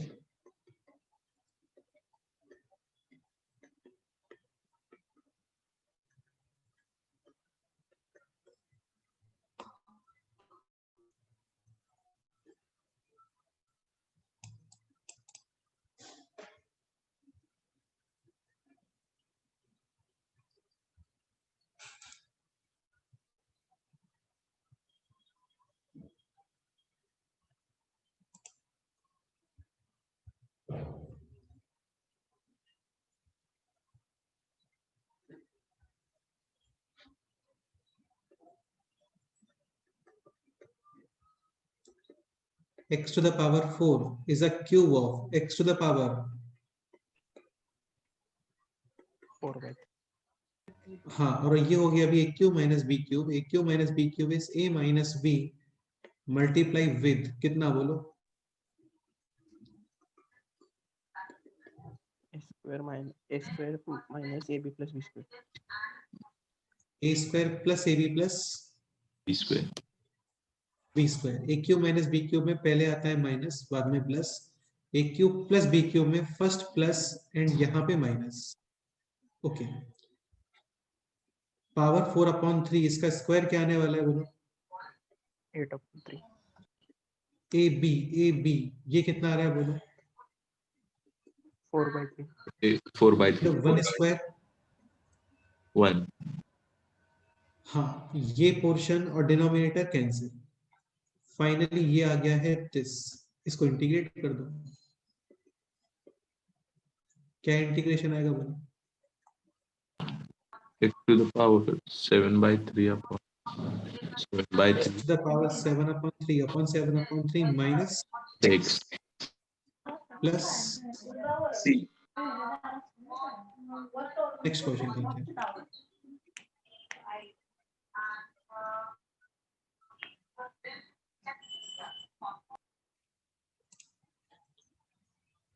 x to the power 4 is a cube of x to the power, 4 by हाँ, और ये हो गया अभी a cube minus b cube, a cube minus b cube is a minus b multiply with कितना बोलो? square minus a square minus ab plus b square. a square plus ab plus b square b square. a cube minus b cube में पहले आता है minus, बाद में plus, a cube plus b cube में first plus and यहाँ पे minus, okay. Power 4 upon 3, इसका स्क्वायर क्या आने वाला है बोलो? 8/3. a b ये कितना आ रहा है बोलो? 4/3. 4 by 3 1 स्क्वायर, 1 हाँ, ये पोर्शन और डिनोमिनेटर कैंसिल, फाइनली ये आ गया है दिस, इसको इंटीग्रेट कर दो, क्या इंटीग्रेशन आएगा बोलो? x to the power 7 by 3 upon 7 by 3 to the power 7 upon 3 upon 7 upon 3 minus x plus, c, next question करते हैं।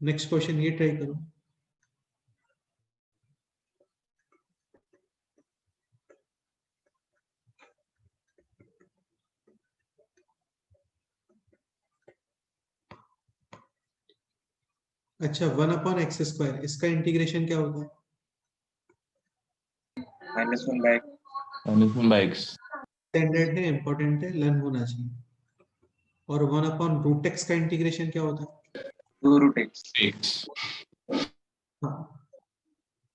नेक्स्ट क्वेश्चन ये ट्राई करो। अच्छा, 1 अपॉन एक्स स्क्वायर, इसका इंटीग्रेशन क्या होता है? -1 by x, minus 1 by x standard है, इंपॉर्टेंट है, लर्न होना चाहिए। और 1 अपॉन रूट एक्स का इंटीग्रेशन क्या होता है? 2 root x, x हाँ,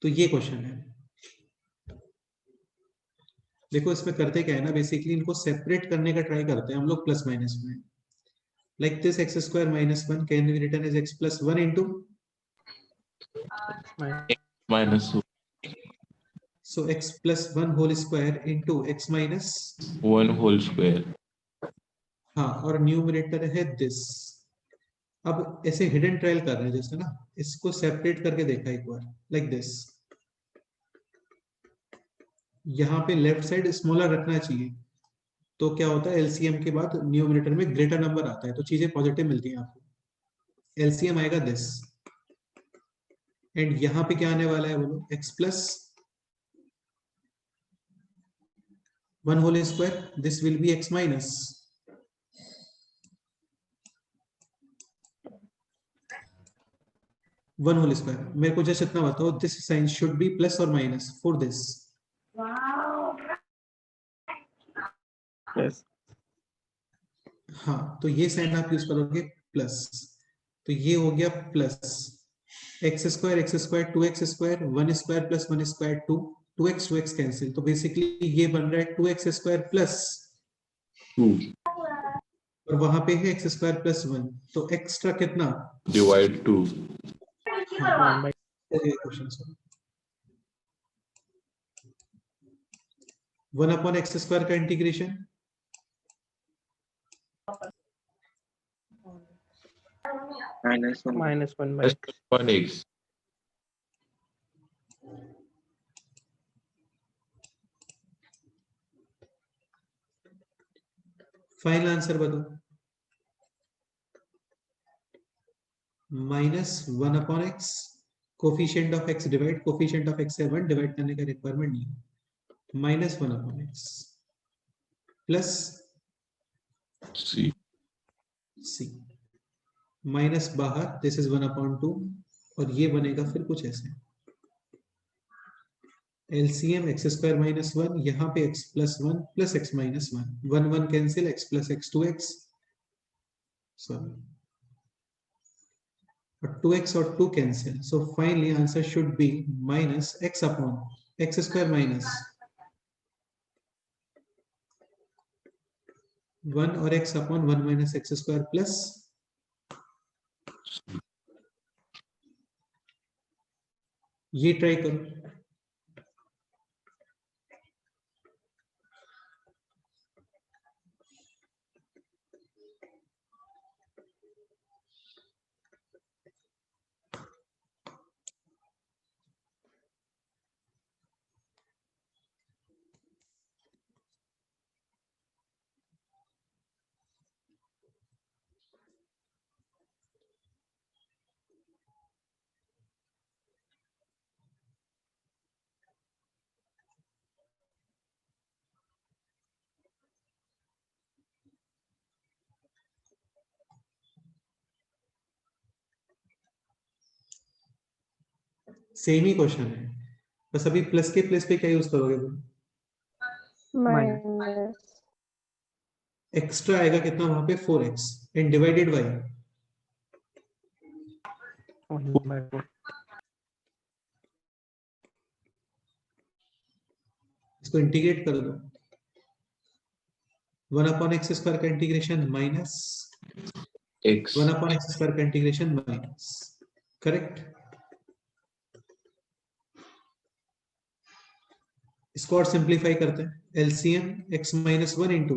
तो ये क्वेश्चन है। देखो इसमें करते क्या है ना, बेसिकली इनको सेपरेट करने का ट्राई करते हैं हम लोग प्लस माइनस में। Like this x square minus 1 can be written as x plus 1 into, minus 2 So x plus 1 whole square into x minus, 1 whole square. हाँ, और न्यूमरेटर है दिस। अब ऐसे हिडन ट्रायल कर रहे हैं जैसे ना, इसको सेपरेट करके देखा एक बार, लाइक दिस। यहाँ पे लेफ्ट साइड स्मॉलर रखना चाहिए, तो क्या होता है एलसीएम के बाद न्यूमरेटर में ग्रेटर नंबर आता है, तो चीजें पॉजिटिव मिलती हैं आपको। एलसीएम आएगा दिस, एंड यहाँ पे क्या आने वाला है बोलो, x plus 1 whole square, this will be x minus 1 whole square। मेरे को जस्ट इतना बताओ, this sign should be plus और माइनस फॉर दिस। Yes. हाँ, तो ये साइन आप यूज करोगे प्लस, तो ये हो गया plus x square 2x square 1 square plus 1 square 2x cancel, तो बेसिकली ये बन रहा है 2x स्क्वायर प्लस 2 और वहां पे है x स्क्वायर प्लस 1, तो एक्स्ट्रा कितना, divide 2. One by question sir 1 upon x square का integration -1 minus 1 by Just 1x. Final answer बताओ। -1 upon x, coefficient of x divide, coefficient of x है 1, divide करने का रिक्वायरमेंट नहीं है। -1 upon x plus C. C, minus बाहर, this is 1 upon 2, और ये बनेगा फिर कुछ ऐसे। एलसीएम एक्स स्क्वायर माइनस 1, यहाँ पे x plus 1 plus x minus 1, 1 1 cancel, x plus x 2x, sorry, और 2x और 2 cancel, so finally answer should be minus x upon x square minus 1 और x upon 1 minus x square plus, ये try करो। Same ही question है, बस अभी plus के place पे क्या यूज करोगे, माइनस एक्स्ट्रा आएगा कितना वहां पे 4x and divided by 1 by 4. इसको इंटीग्रेट कर दो, 1 अपॉन एक्स स्क्वायर का integration minus X. 1 upon x square का इंटीग्रेशन माइनस, करेक्ट। इसको और सिंप्लीफाई करते हैं, LCM x minus 1 into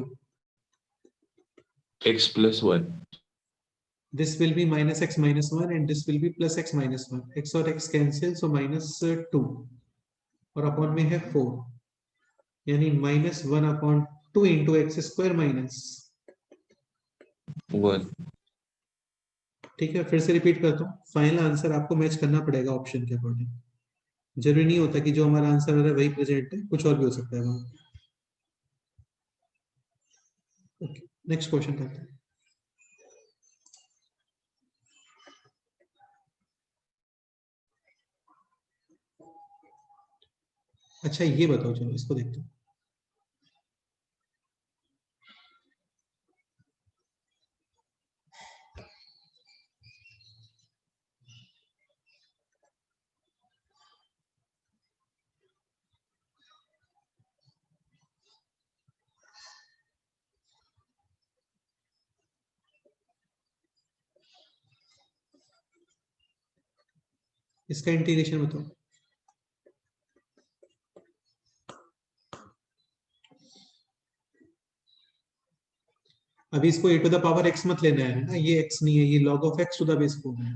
X plus 1. this will be minus x minus 1 and this will be plus x minus 1, x और x cancel, so minus 2 और upon में है 4, यानी minus 1 upon 2 into x square minus 1. ठीक है, फिर से repeat करता हूँ, फाइनल आंसर आपको मैच करना पड़ेगा ऑप्शन के अकॉर्डिंग, जरूरी नहीं होता कि जो हमारा आंसर है वही प्रेजेंट है, कुछ और भी हो सकता है वहां। ओके, नेक्स्ट क्वेश्चन करते हैं। अच्छा ये बताओ, चलो इसको देखते हैं। इसका इंटीग्रेशन बताओ। अभी इसको a to the power x मत लेना है ना, ये x नहीं है, ये log of x to the base 4 है।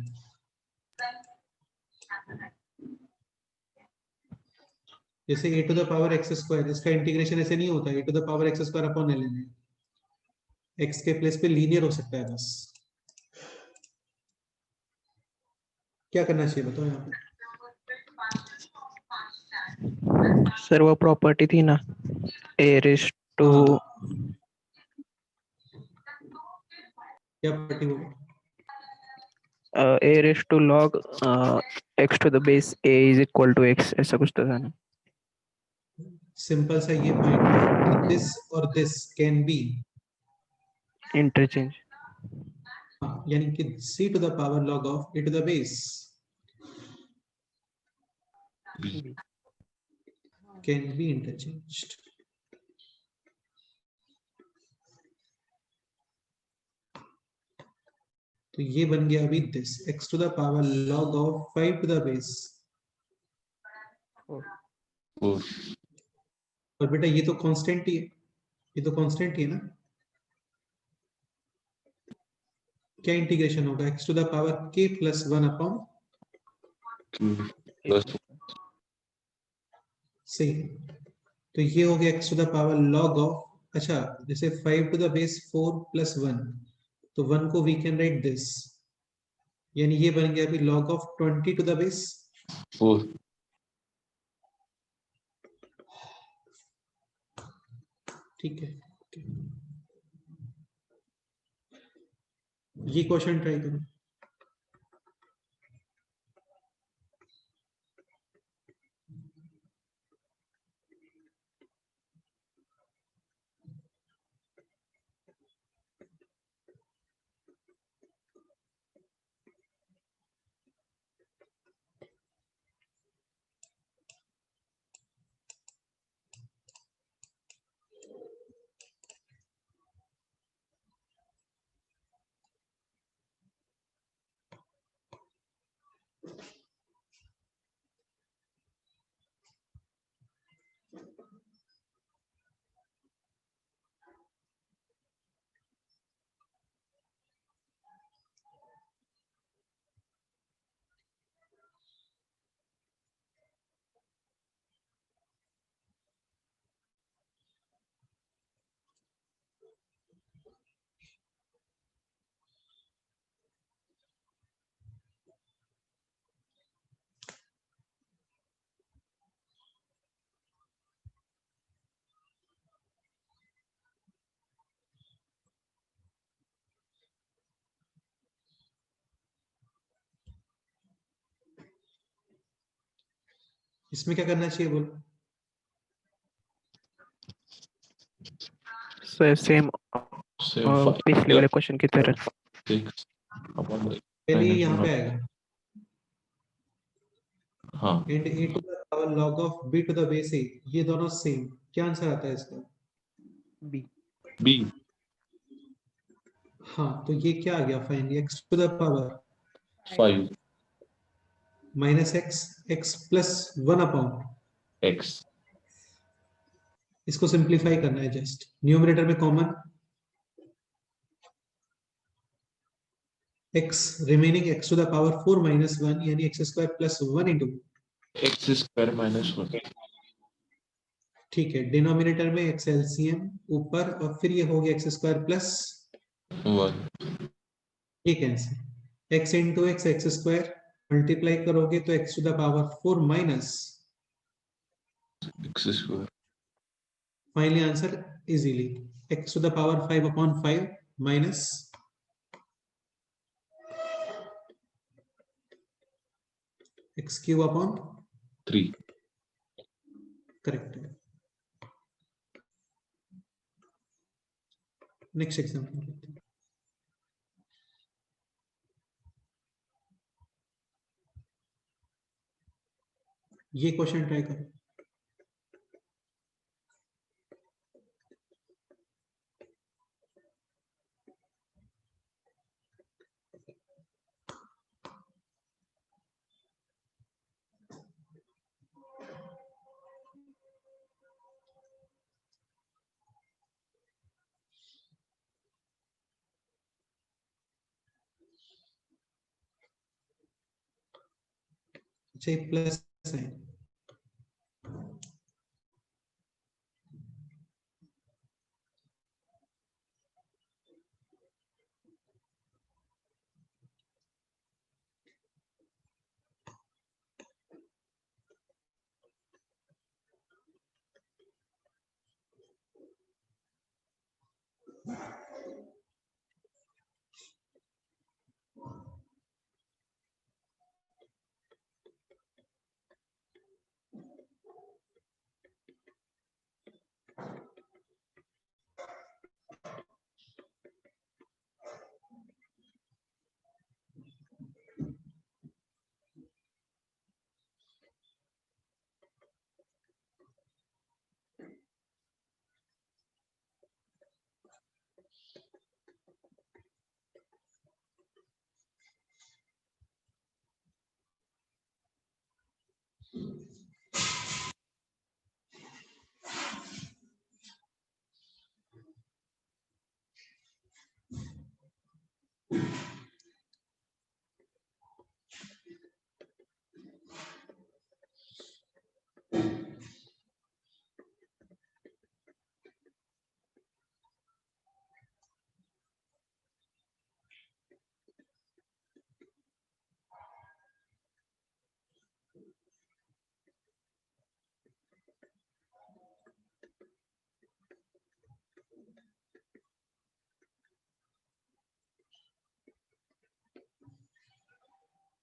जैसे a to the power x square, इसका इंटीग्रेशन ऐसे नहीं होता, a to the power x square upon ln है, x के प्लेस पे लीनियर हो सकता है बस। क्या करना चाहिए बताओ यहाँ पे? सर वो प्रॉपर्टी थी ना, a raised to हाँ, क्या प्रॉपर्टी होगी? a raised to log x to the base a is equal to x, ऐसा कुछ तो था ना। सिंपल सा ये पॉइंट, दिस और दिस कैन बी, इंटरचेंज। यानी कि c to the power log of a to the base can be interchanged. तो ये बन गया अभी this x to the power log of 5 to the base. Four. और बेटा ये तो कांस्टेंट ही है, ये तो कांस्टेंट ही है ना। क्या इंटीग्रेशन होगा, x to the power k plus 1 upon, plus सही। तो ये हो गया x to the power log of, अच्छा जैसे 5 टू द बेस 4 प्लस 1, तो 1 को वी कैन राइट दिस, यानी ये बन गया अभी log of 20 to the base 4। ठीक है। ये क्वेश्चन ट्राई करो। इसमें क्या करना चाहिए बोलो? सेम पिछले वाले क्वेश्चन की तरह। पहले ये यहाँ पे आएगा, हाँ and a to the power log of b to the base a, ये दोनों सेम। क्या आंसर आता है इसका? बी। बी। हाँ, तो ये क्या आ गया finally, x to the power 5 minus x plus 1 upon, x। इसको सिंप्लीफाई करना है जस्ट, न्यूमरेटर में common x remaining x to the power 4 minus 1, यानी x square plus 1 into, x square minus 1। ठीक है, डिनोमिनेटर में x एलसीएम ऊपर, और फिर ये हो गया x स्क्वायर प्लस 1 ये cancel, x into x square multiply करोगे तो x to the power 4 minus, x square. Finally answer easily x to the power 5 upon 5 minus x cube upon 3। Correct है। नेक्स्ट एग्जांपल, ये question try करो। अच्छा ये plus sign,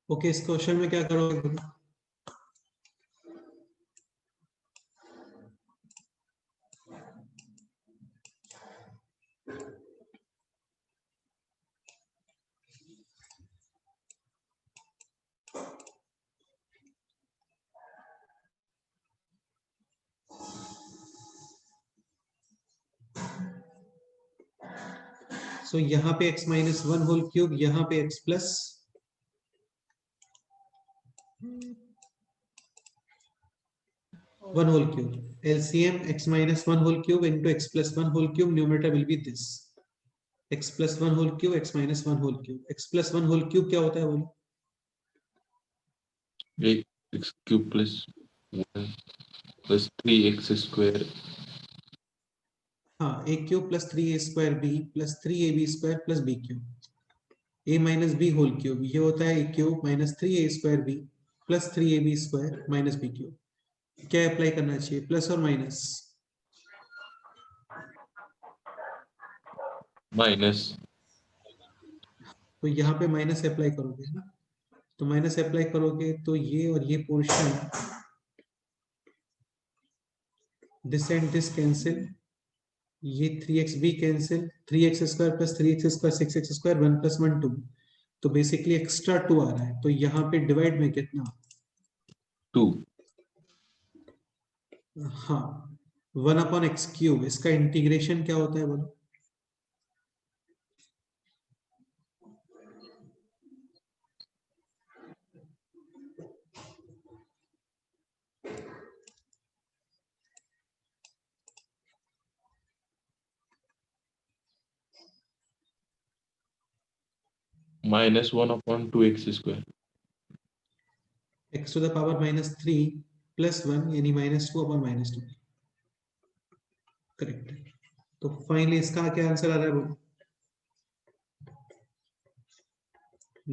okay इस question में क्या करोगे बोलो? सो यहाँ पे x minus one whole cube, यहाँ पे x plus one whole cube, LCM x minus 1 whole cube into x plus 1 whole cube, numerator will be this x plus 1 whole cube, x minus 1 whole cube. x plus 1 whole cube क्या होता है बोलो? x cube plus 1 plus 3x square. हाँ a cube plus 3a square b plus 3ab square plus b cube. a minus b whole cube ये होता है a cube minus 3a square b plus 3ab square minus b cube. क्या apply करना चाहिए, plus और minus? Minus. तो यहाँ पे माइनस अप्लाई करोगे ना, तो माइनस अप्लाई करोगे तो ये और ये portion, this and this cancel, ये 3xb cancel, 3x square plus 3x square 6x square 1 plus 1 2, तो बेसिकली एक्स्ट्रा 2 आ रहा है, तो यहाँ पे डिवाइड में कितना? 2. हाँ 1 अपॉन एक्स क्यूब, इसका इंटीग्रेशन क्या होता है बोलो? minus 1 upon 2x square. x to the power minus 3 plus 1 यानी minus 2 upon minus 2. करेक्ट. तो फाइनली इसका क्या आंसर आ रहा है बोलो?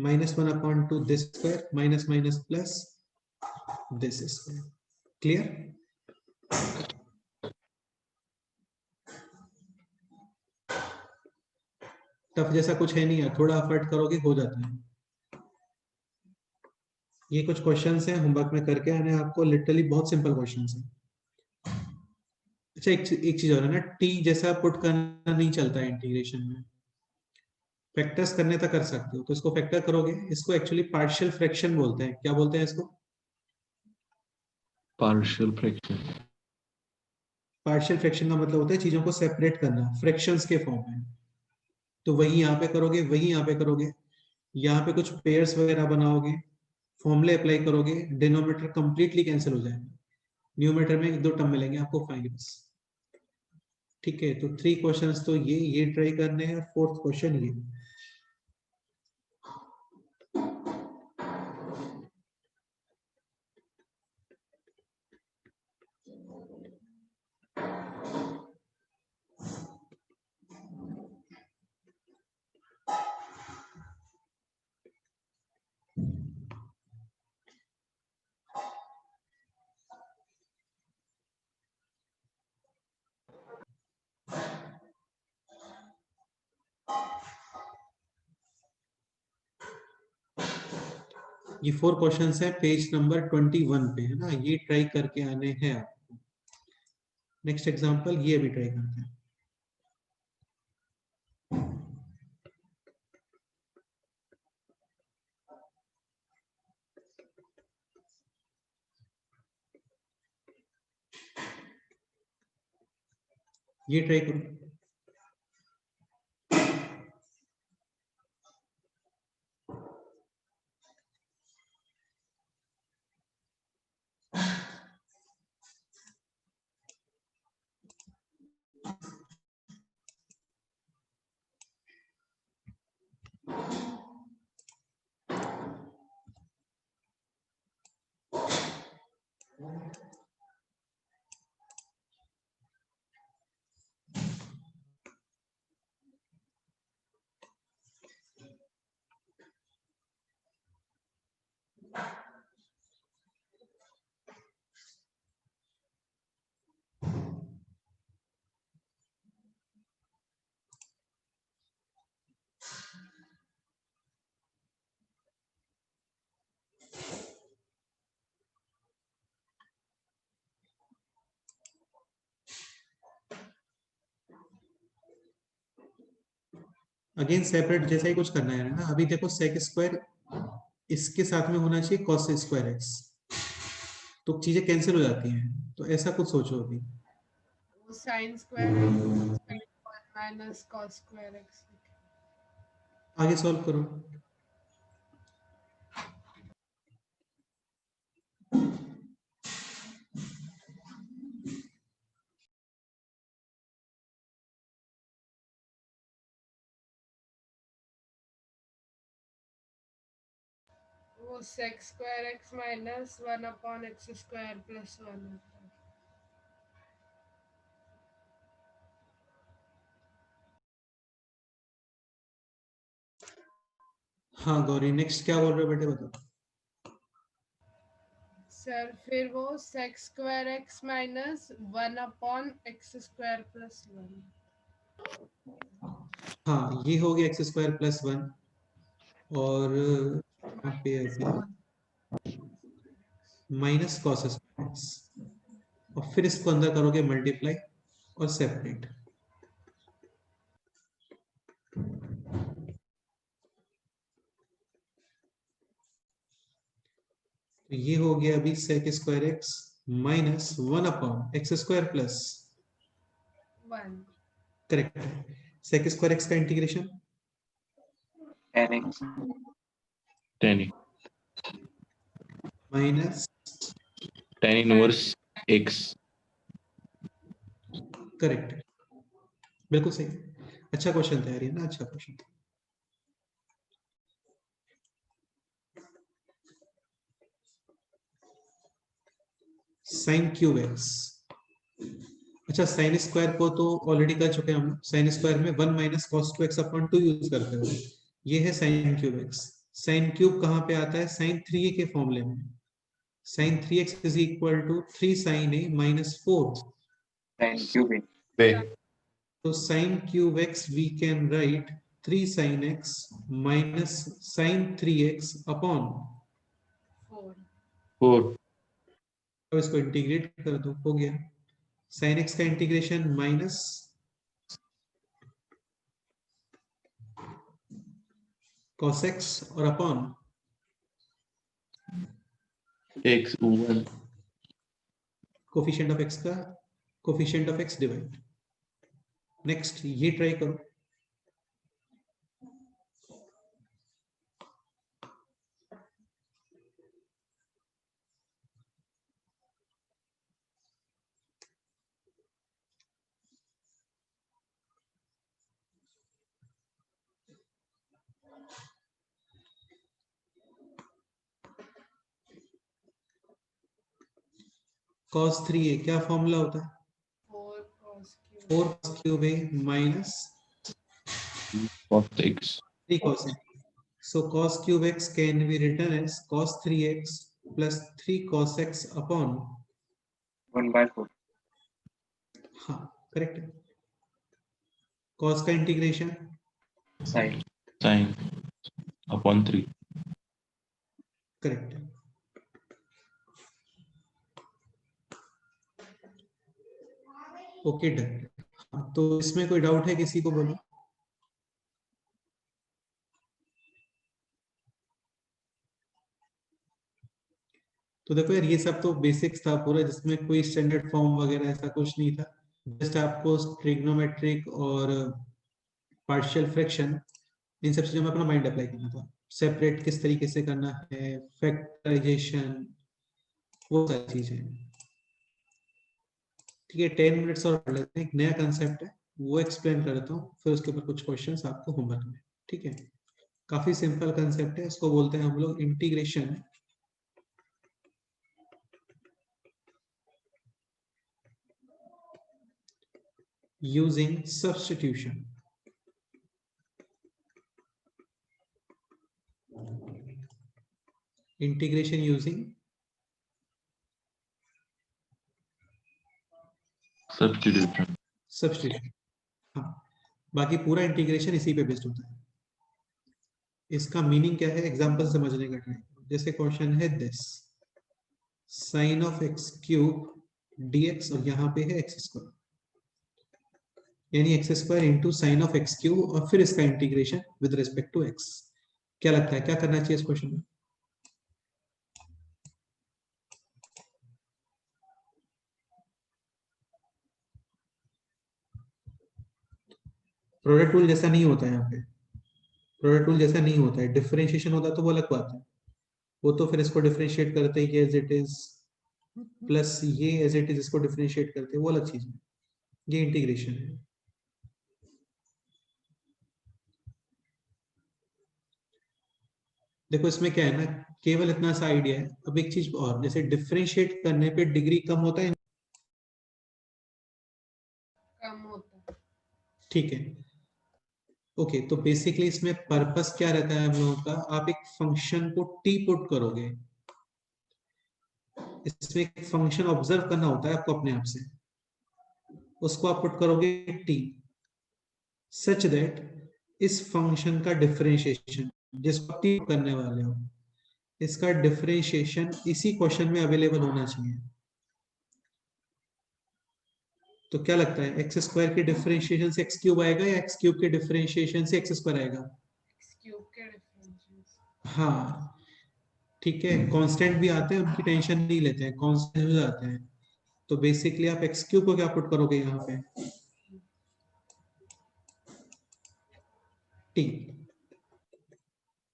-1 upon 2 this square minus minus plus this square. Clear? Tough जैसा कुछ है नहीं है, थोड़ा एफर्ट करोगे हो जाता है. ये कुछ क्वेश्चंस हैं होमवर्क में करके आने आपको, लिटरली बहुत सिंपल क्वेश्चंस हैं. अच्छा एक चीज और है ना, टी जैसा पुट करना नहीं चलता है इंटीग्रेशन में, फैक्टर्स करने तक कर सकते हो. तो इसको फैक्टर करोगे, इसको एक्चुअली पार्शियल फ्रैक्शन बोलते हैं. क्या बोलते हैं इसको? Partial fraction. पार्शियल फ्रैक्शन का मतलब होता है चीजों को सेपरेट करना फ्रैक्शंस के फॉर्म में. तो वही यहाँ पे करोगे, वही यहाँ पे करोगे, यहाँ पे कुछ पेयर्स वगैरह बनाओगे, फॉर्मूले अप्लाई करोगे, डिनोमिनेटर कंप्लीटली कैंसिल हो जाएगा, न्यूमरेटर में एक दो टर्म मिलेंगे आपको फाइनली बस. ठीक है, तो 3 क्वेश्चंस तो ये ट्राई करने हैं, 4th क्वेश्चन ये. ये 4 क्वेश्चंस है पेज नंबर 21 पे, है ना, ये ट्राई करके आने हैं आपको। नेक्स्ट एग्जांपल ये भी ट्राई करते हैं। ये ट्राई करो। अगेन सेपरेट जैसा ही कुछ करना है ना। अभी देखो सेक स्क्वायर इसके साथ में होना चाहिए कॉस स्क्वायर एक्स, तो चीजें कैंसिल हो जाती हैं, तो ऐसा कुछ सोचो अभी। वो sine square x minus cos square x. आगे सॉल्व करो। वो sec square x minus 1 upon x square plus 1 होता है। हाँ गौरी, नेक्स्ट क्या बोल रहे हो बेटे, बताओ। सर फिर वो sec square x minus 1 upon x square plus 1। हाँ ये हो गया एक्स स्क्वायर प्लस 1, और यहाँ पे अभी माइनस कॉस स्क्वायर एक्स, और फिर इसको अंदर करोगे मल्टीप्लाई और सेपरेट। तो ये हो गया अभी sec square x minus 1 upon x square plus 1। Correct. Sec square x का integration 10x tan minus inverse x। Correct, बिल्कुल सही। अच्छा क्वेश्चन था यार ये ना, अच्छा क्वेश्चन था। साइन क्यूब एक्स, अच्छा साइन स्क्वायर को तो ऑलरेडी कर चुके हैं हम। साइन स्क्वायर में 1 minus cos 2x upon 2 use करते हो। ये है sine cube x. Sine cube कहाँ पे आता है, साइन 3a के फॉर्मूले में। Sine 3x is equal to 3 sine a minus 4। sin cube तो sine cube x we can write 3 sine x minus sine 3x upon 4। 4 अब इसको इंटीग्रेट कर दो, हो गया। साइन x का इंटीग्रेशन माइनस cos x और upon x 1 coefficient of x का coefficient of x divide. Next ये ट्राई करो। cos 3a क्या फॉर्मूला होता है, 4 cos cube 4 cos cube a minus cos x 3 cos a। So cos cube x can be written as cos 3x plus 3 cos x upon 1/4 हाँ correct है। cos का integration sin sin upon 3 correct. Okay done. तो इसमें कोई doubt है किसी को, बोलो। तो देखो यार, ये सब तो बेसिक्स था पूरा, जिसमें कोई स्टैंडर्ड फॉर्म वगैरह ऐसा कुछ नहीं था। जस्ट आपको ट्रिग्नोमेट्रिक और पार्शियल फ्रैक्शन, इन सब चीजों में अपना माइंड अप्लाई करना था। सेपरेट किस तरीके से करना है, फैक्टराइजेशन, वो सारी चीजें। ठीक है, 10 मिनट्स और पढ़ लेते हैं। एक नया कंसेप्ट है, वो एक्सप्लेन कर देता हूँ, फिर उसके ऊपर कुछ क्वेश्चंस आपको होमवर्क में। ठीक है, काफी सिंपल कंसेप्ट है, इसको बोलते हैं हम लोग integration using substitution. Integration using substitution. Substitution. हाँ, बाकी पूरा इंटीग्रेशन इसी पे बेस्ड होता है। इसका मीनिंग क्या है, एग्जांपल समझने का ट्राई करो। जैसे क्वेश्चन है this, sine of x cube dx, और यहाँ पे है एक्स स्क्वायर, यानी x square into sine of x cube, और फिर इसका integration with respect to x. क्या लगता है क्या करना चाहिए इस क्वेश्चन में? प्रोडक्ट रूल जैसा नहीं होता है यहाँ पे, प्रोडक्ट रूल जैसा नहीं होता है। डिफरेंशिएशन होता तो वो अलग बात है, वो तो फिर इसको डिफरेंशिएट करते हैं एज इट इज, प्लस ये एज इट इज इसको डिफरेंशिएट करते हैं, वो अलग चीज है। ये इंटीग्रेशन है। देखो इसमें क्या है ना, केवल इतना सा आइडिया है। अब एक चीज और, जैसे डिफरेंशिएट करने पे डिग्री कम होता है, कम होता है। ठीक है। ओके, तो बेसिकली इसमें पर्पस क्या रहता है हम लोगों का, आप एक फंक्शन को टी पुट करोगे, इसमें एक फंक्शन ऑब्जर्व करना होता है आपको अपने आप से, उसको आप पुट करोगे टी, सच दैट इस फंक्शन का डिफरेंशिएशन जिसको आप टी करने वाले हो, इसका डिफरेंशिएशन इसी क्वेश्चन में अवेलेबल होना चाहिए। तो क्या लगता है, एक्स स्क्वायर के डिफरेंशिएशन से एक्स क्यूब आएगा या एक्स क्यूब के डिफरेंशिएशन से एक्स स्क्वायर आएगा? एक्स क्यूब के डिफरेंशिएशन। हाँ ठीक है, कांस्टेंट भी आते हैं, उनकी टेंशन नहीं लेते हैं, कांस्टेंट हो जाते हैं। तो बेसिकली आप एक्स क्यूब को क्या पुट करोगे यहाँ पे, टी।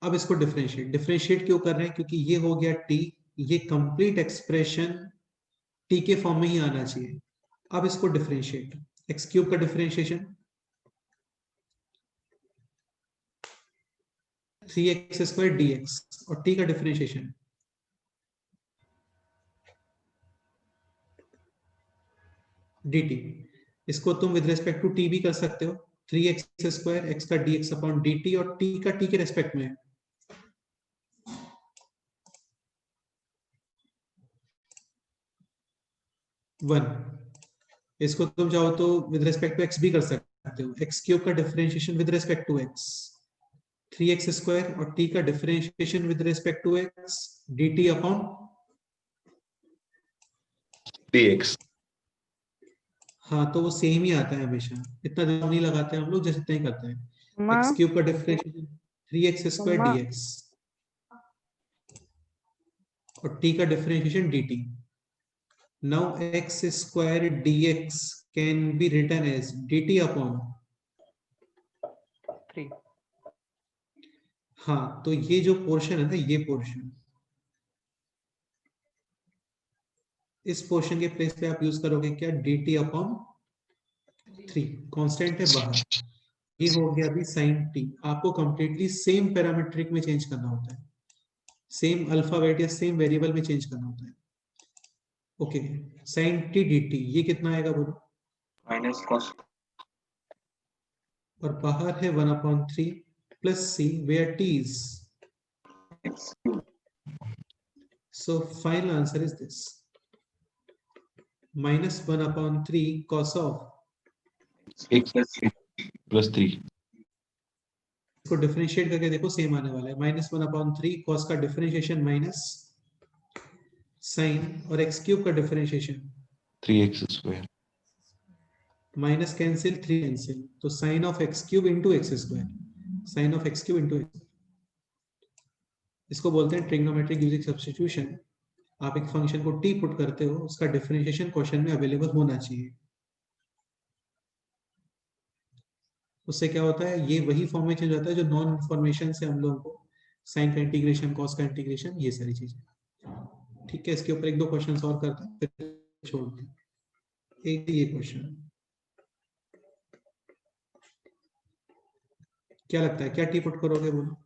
अब इसको डिफरेंशिएट क्यों कर रहे हैं, क्योंकि ये हो गया टी, ये कंप्लीट एक्सप्रेशन टी के फॉर्म में ही आना चाहिए। अब इसको डिफरेंशिएट, एक्स क्यूब का डिफरेंशिएशन 3x स्क्वायर dx, और t का डिफरेंशिएशन dt। इसको तुम विद रेस्पेक्ट टू t भी कर सकते हो, 3x स्क्वायर x का dx अपॉन dt, और t का t के रेस्पेक्ट में 1। इसको तुम चाहो तो विद रेस्पेक्ट टू x भी कर सकते हो, x क्यूब का differentiation with respect to x 3x square, और t का differentiation with respect to x dt upon dx। हाँ, तो वो सेम ही आता है हमेशा, इतना दिमाग नहीं लगाते हम लोग, जैसे इतना ही करते हैं। एक्स क्यूब का डिफरेंशिएशन 3x स्क्वायर dx, और t का differentiation dt। Now x square dx can be written as dt upon 3। हाँ, तो ये जो पोर्शन है ना, ये पोर्शन, इस पोर्शन के प्लेस पे आप यूज करोगे क्या, dt अपॉन 3, कांस्टेंट है बाहर। ये हो गया अभी sin t। आपको कंप्लीटली सेम पैरामीट्रिक में चेंज करना होता है, सेम अल्फाबेट या सेम वेरिएबल में चेंज करना होता है। ओके, sin t dt ये कितना आएगा बोलो, minus cos और बाहर है 1/3 plus c where t is, x cube so final answer is this, minus 1/3 cos of x cube plus 3. plus 3। इसको डिफरेंशिएट करके देखो सेम आने वाला है, -1/3 कॉस का डिफरेंशिएशन माइनस साइन और एक्स क्यूब का differentiation 3x²। Minus cancel 3 cancel, तो sine of x cube into x square, sine of x cube into x, इसको बोलते हैं ट्रिग्नोमेट्रिक यूजिंग सब्स्टिट्यूशन। आप एक फंक्शन को टी पुट करते हो, उसका डिफरेंशिएशन क्वेश्चन में अवेलेबल होना चाहिए। उससे क्या होता है, ये वही फॉर्म में चेंज होता है जो नॉन इन्फॉर्मेशन से हम लोगों को साइन का इंटीग्रेशन, कॉस का इंटीग्रेशन, ये सारी चीजें। ठीक है, इसके ऊपर एक दो क्वेश्चन और करते हैं फिर छोड़ते हैं। एक ये क्वेश्चन क्या लगता है, क्या टी पुट करोगे बोलो?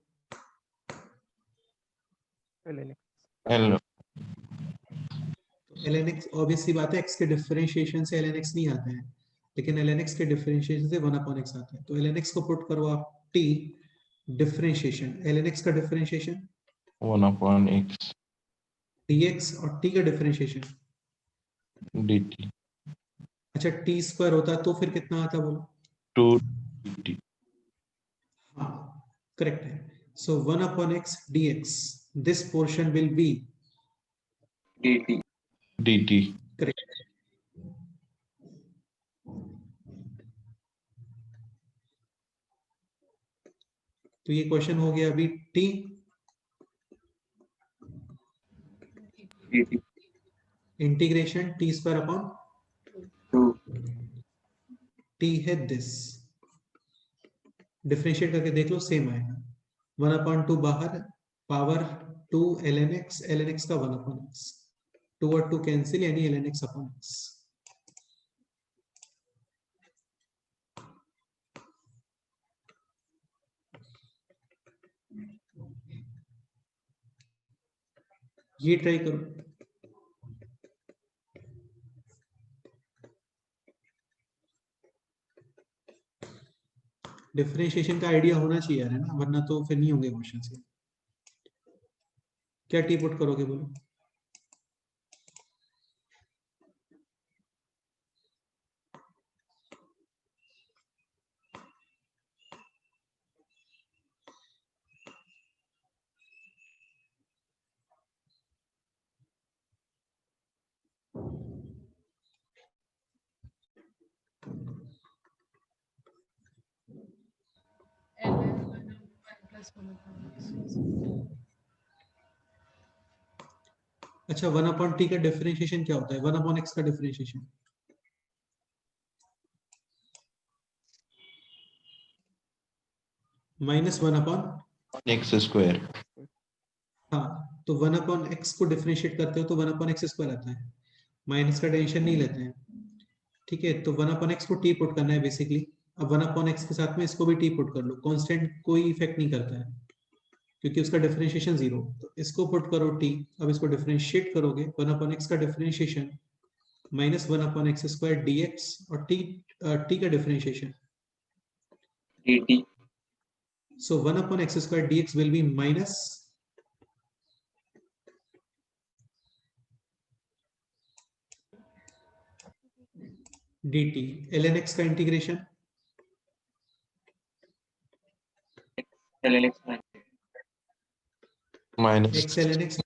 L ln x ऑब्वियस सी बात है, x के डिफरेंशिएशन से ln x नहीं आता है, लेकिन ln x के डिफरेंशिएशन से 1/x आता है। तो ln x को पुट करो आप t डिफरेंशिएशन, ln x का डिफरेंशिएशन 1/x dx और t का डिफरेंशिएशन, dt अच्छा t स्क्वायर होता तो फिर कितना आता बोलो? 2 dt। हाँ करेक्ट है। सो 1/x dx, this portion will be dt dt। Correct. तो ये क्वेश्चन हो गया अभी t dt integration t square upon 2 t है दिस, डिफरेंशिएट करके देख लो सेम आएगा, 1/2 बाहर, पावर 2 ln x का 1/x, 2 और 2 कैंसिल यानी ln x अपॉन x। ये ट्राई करो। डिफरेंशिएशन का आइडिया होना चाहिए यार, है ना, वरना तो फिर नहीं होंगे क्वेश्चन से। क्या टी पुट करोगे बोलो? ln 1 plus 1/x। अच्छा 1/t का डिफरेंशिएशन क्या होता है? 1/x का डिफरेंशिएशन -1/, x²। हाँ तो 1/x को डिफरेंशिएट करते हो तो 1/x² आता है, माइनस का टेंशन नहीं लेते हैं। ठीक है, तो 1/x को t पुट करना है बेसिकली। अब 1/x के साथ में इसको भी t पुट कर लो, कांस्टेंट कोई इफेक्ट नहीं करता है क्योंकि उसका डिफरेंशिएशन 0, तो इसको पुट करो t। अब इसको डिफरेंशिएट करोगे, 1/x का डिफरेंशिएशन -1/x² dx और t का differentiation, dt so 1/x² dx will be minus dt, ln x का integration ln x minus x ln x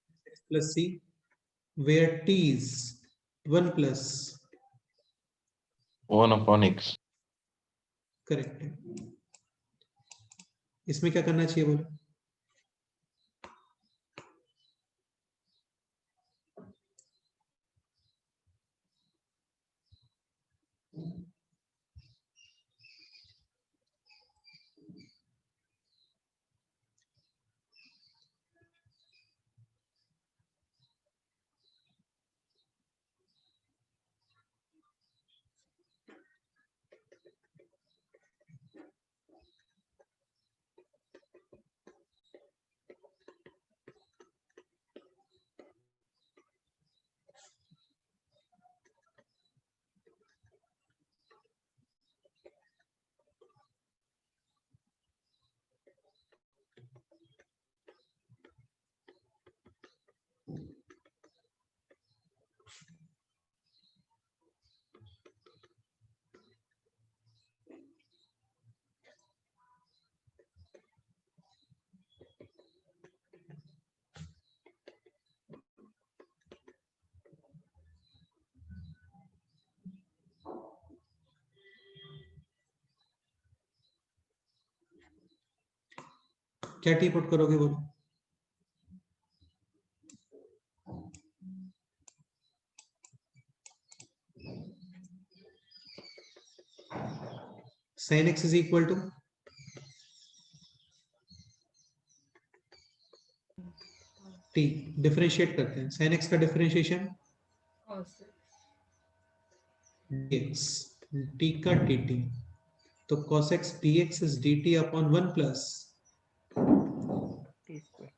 plus c, where t is 1 plus, 1/x। Correct है। इसमें क्या करना चाहिए बोलो? क्या टी पुट करोगे बोलो? sin x is equal to t, differentiate करते हैं। sin x का differentiation cos x dx, t का dt, तो cos x dx is dt upon 1 plus, t square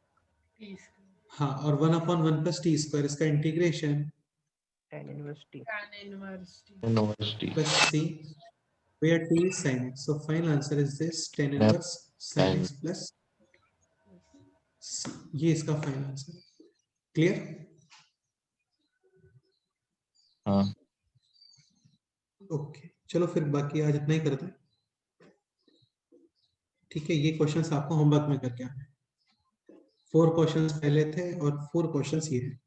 हाँ, और 1 upon 1 plus t square, इसका integration tan inverse t. tan inverse t. University plus c, where t is sin x. So final answer is this, tan inverse sin x plus c. ये इसका final answer. Clear? हाँ okay, चलो फिर बाकी आज इतना ही करते हैं। ठीक है, ये क्वेश्चंस आपको होमवर्क में करके आना है। 4 क्वेश्चंस पहले थे और 4 क्वेश्चंस ये हैं।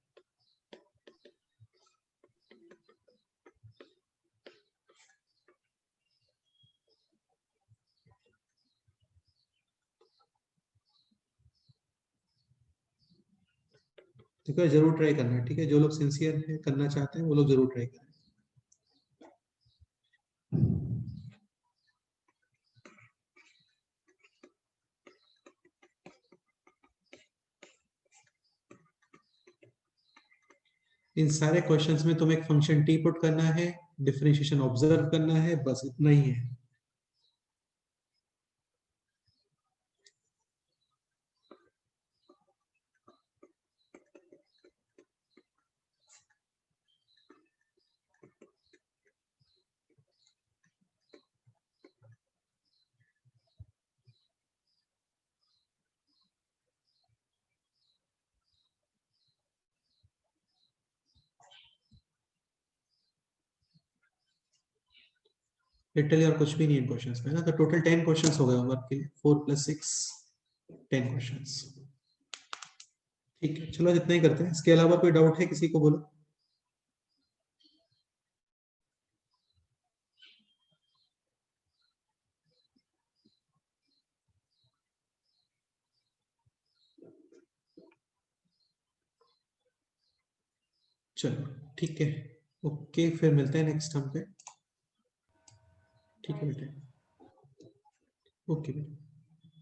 ठीक है, जरूर ट्राई करना है। ठीक है, जो लोग सिंसियर है, करना चाहते हैं, वो लोग जरूर ट्राई करें। इन सारे क्वेश्चंस में तुम्हें एक फंक्शन टी पुट करना है, डिफरेंशिएशन ऑब्जर्व करना है, बस इतना ही है। लिटरली और कुछ भी नहीं इन क्वेश्चंस में ना, तो टोटल 10 क्वेश्चंस हो गए होमवर्क के लिए। 4 + 6 10 क्वेश्चंस। ठीक है, चलो इतना ही करते हैं। इसके अलावा कोई डाउट है किसी को, बोलो। चलो ठीक है, ओके, फिर मिलते हैं नेक्स्ट टाइम पे। ठीक है बेटे, ओके बेटे।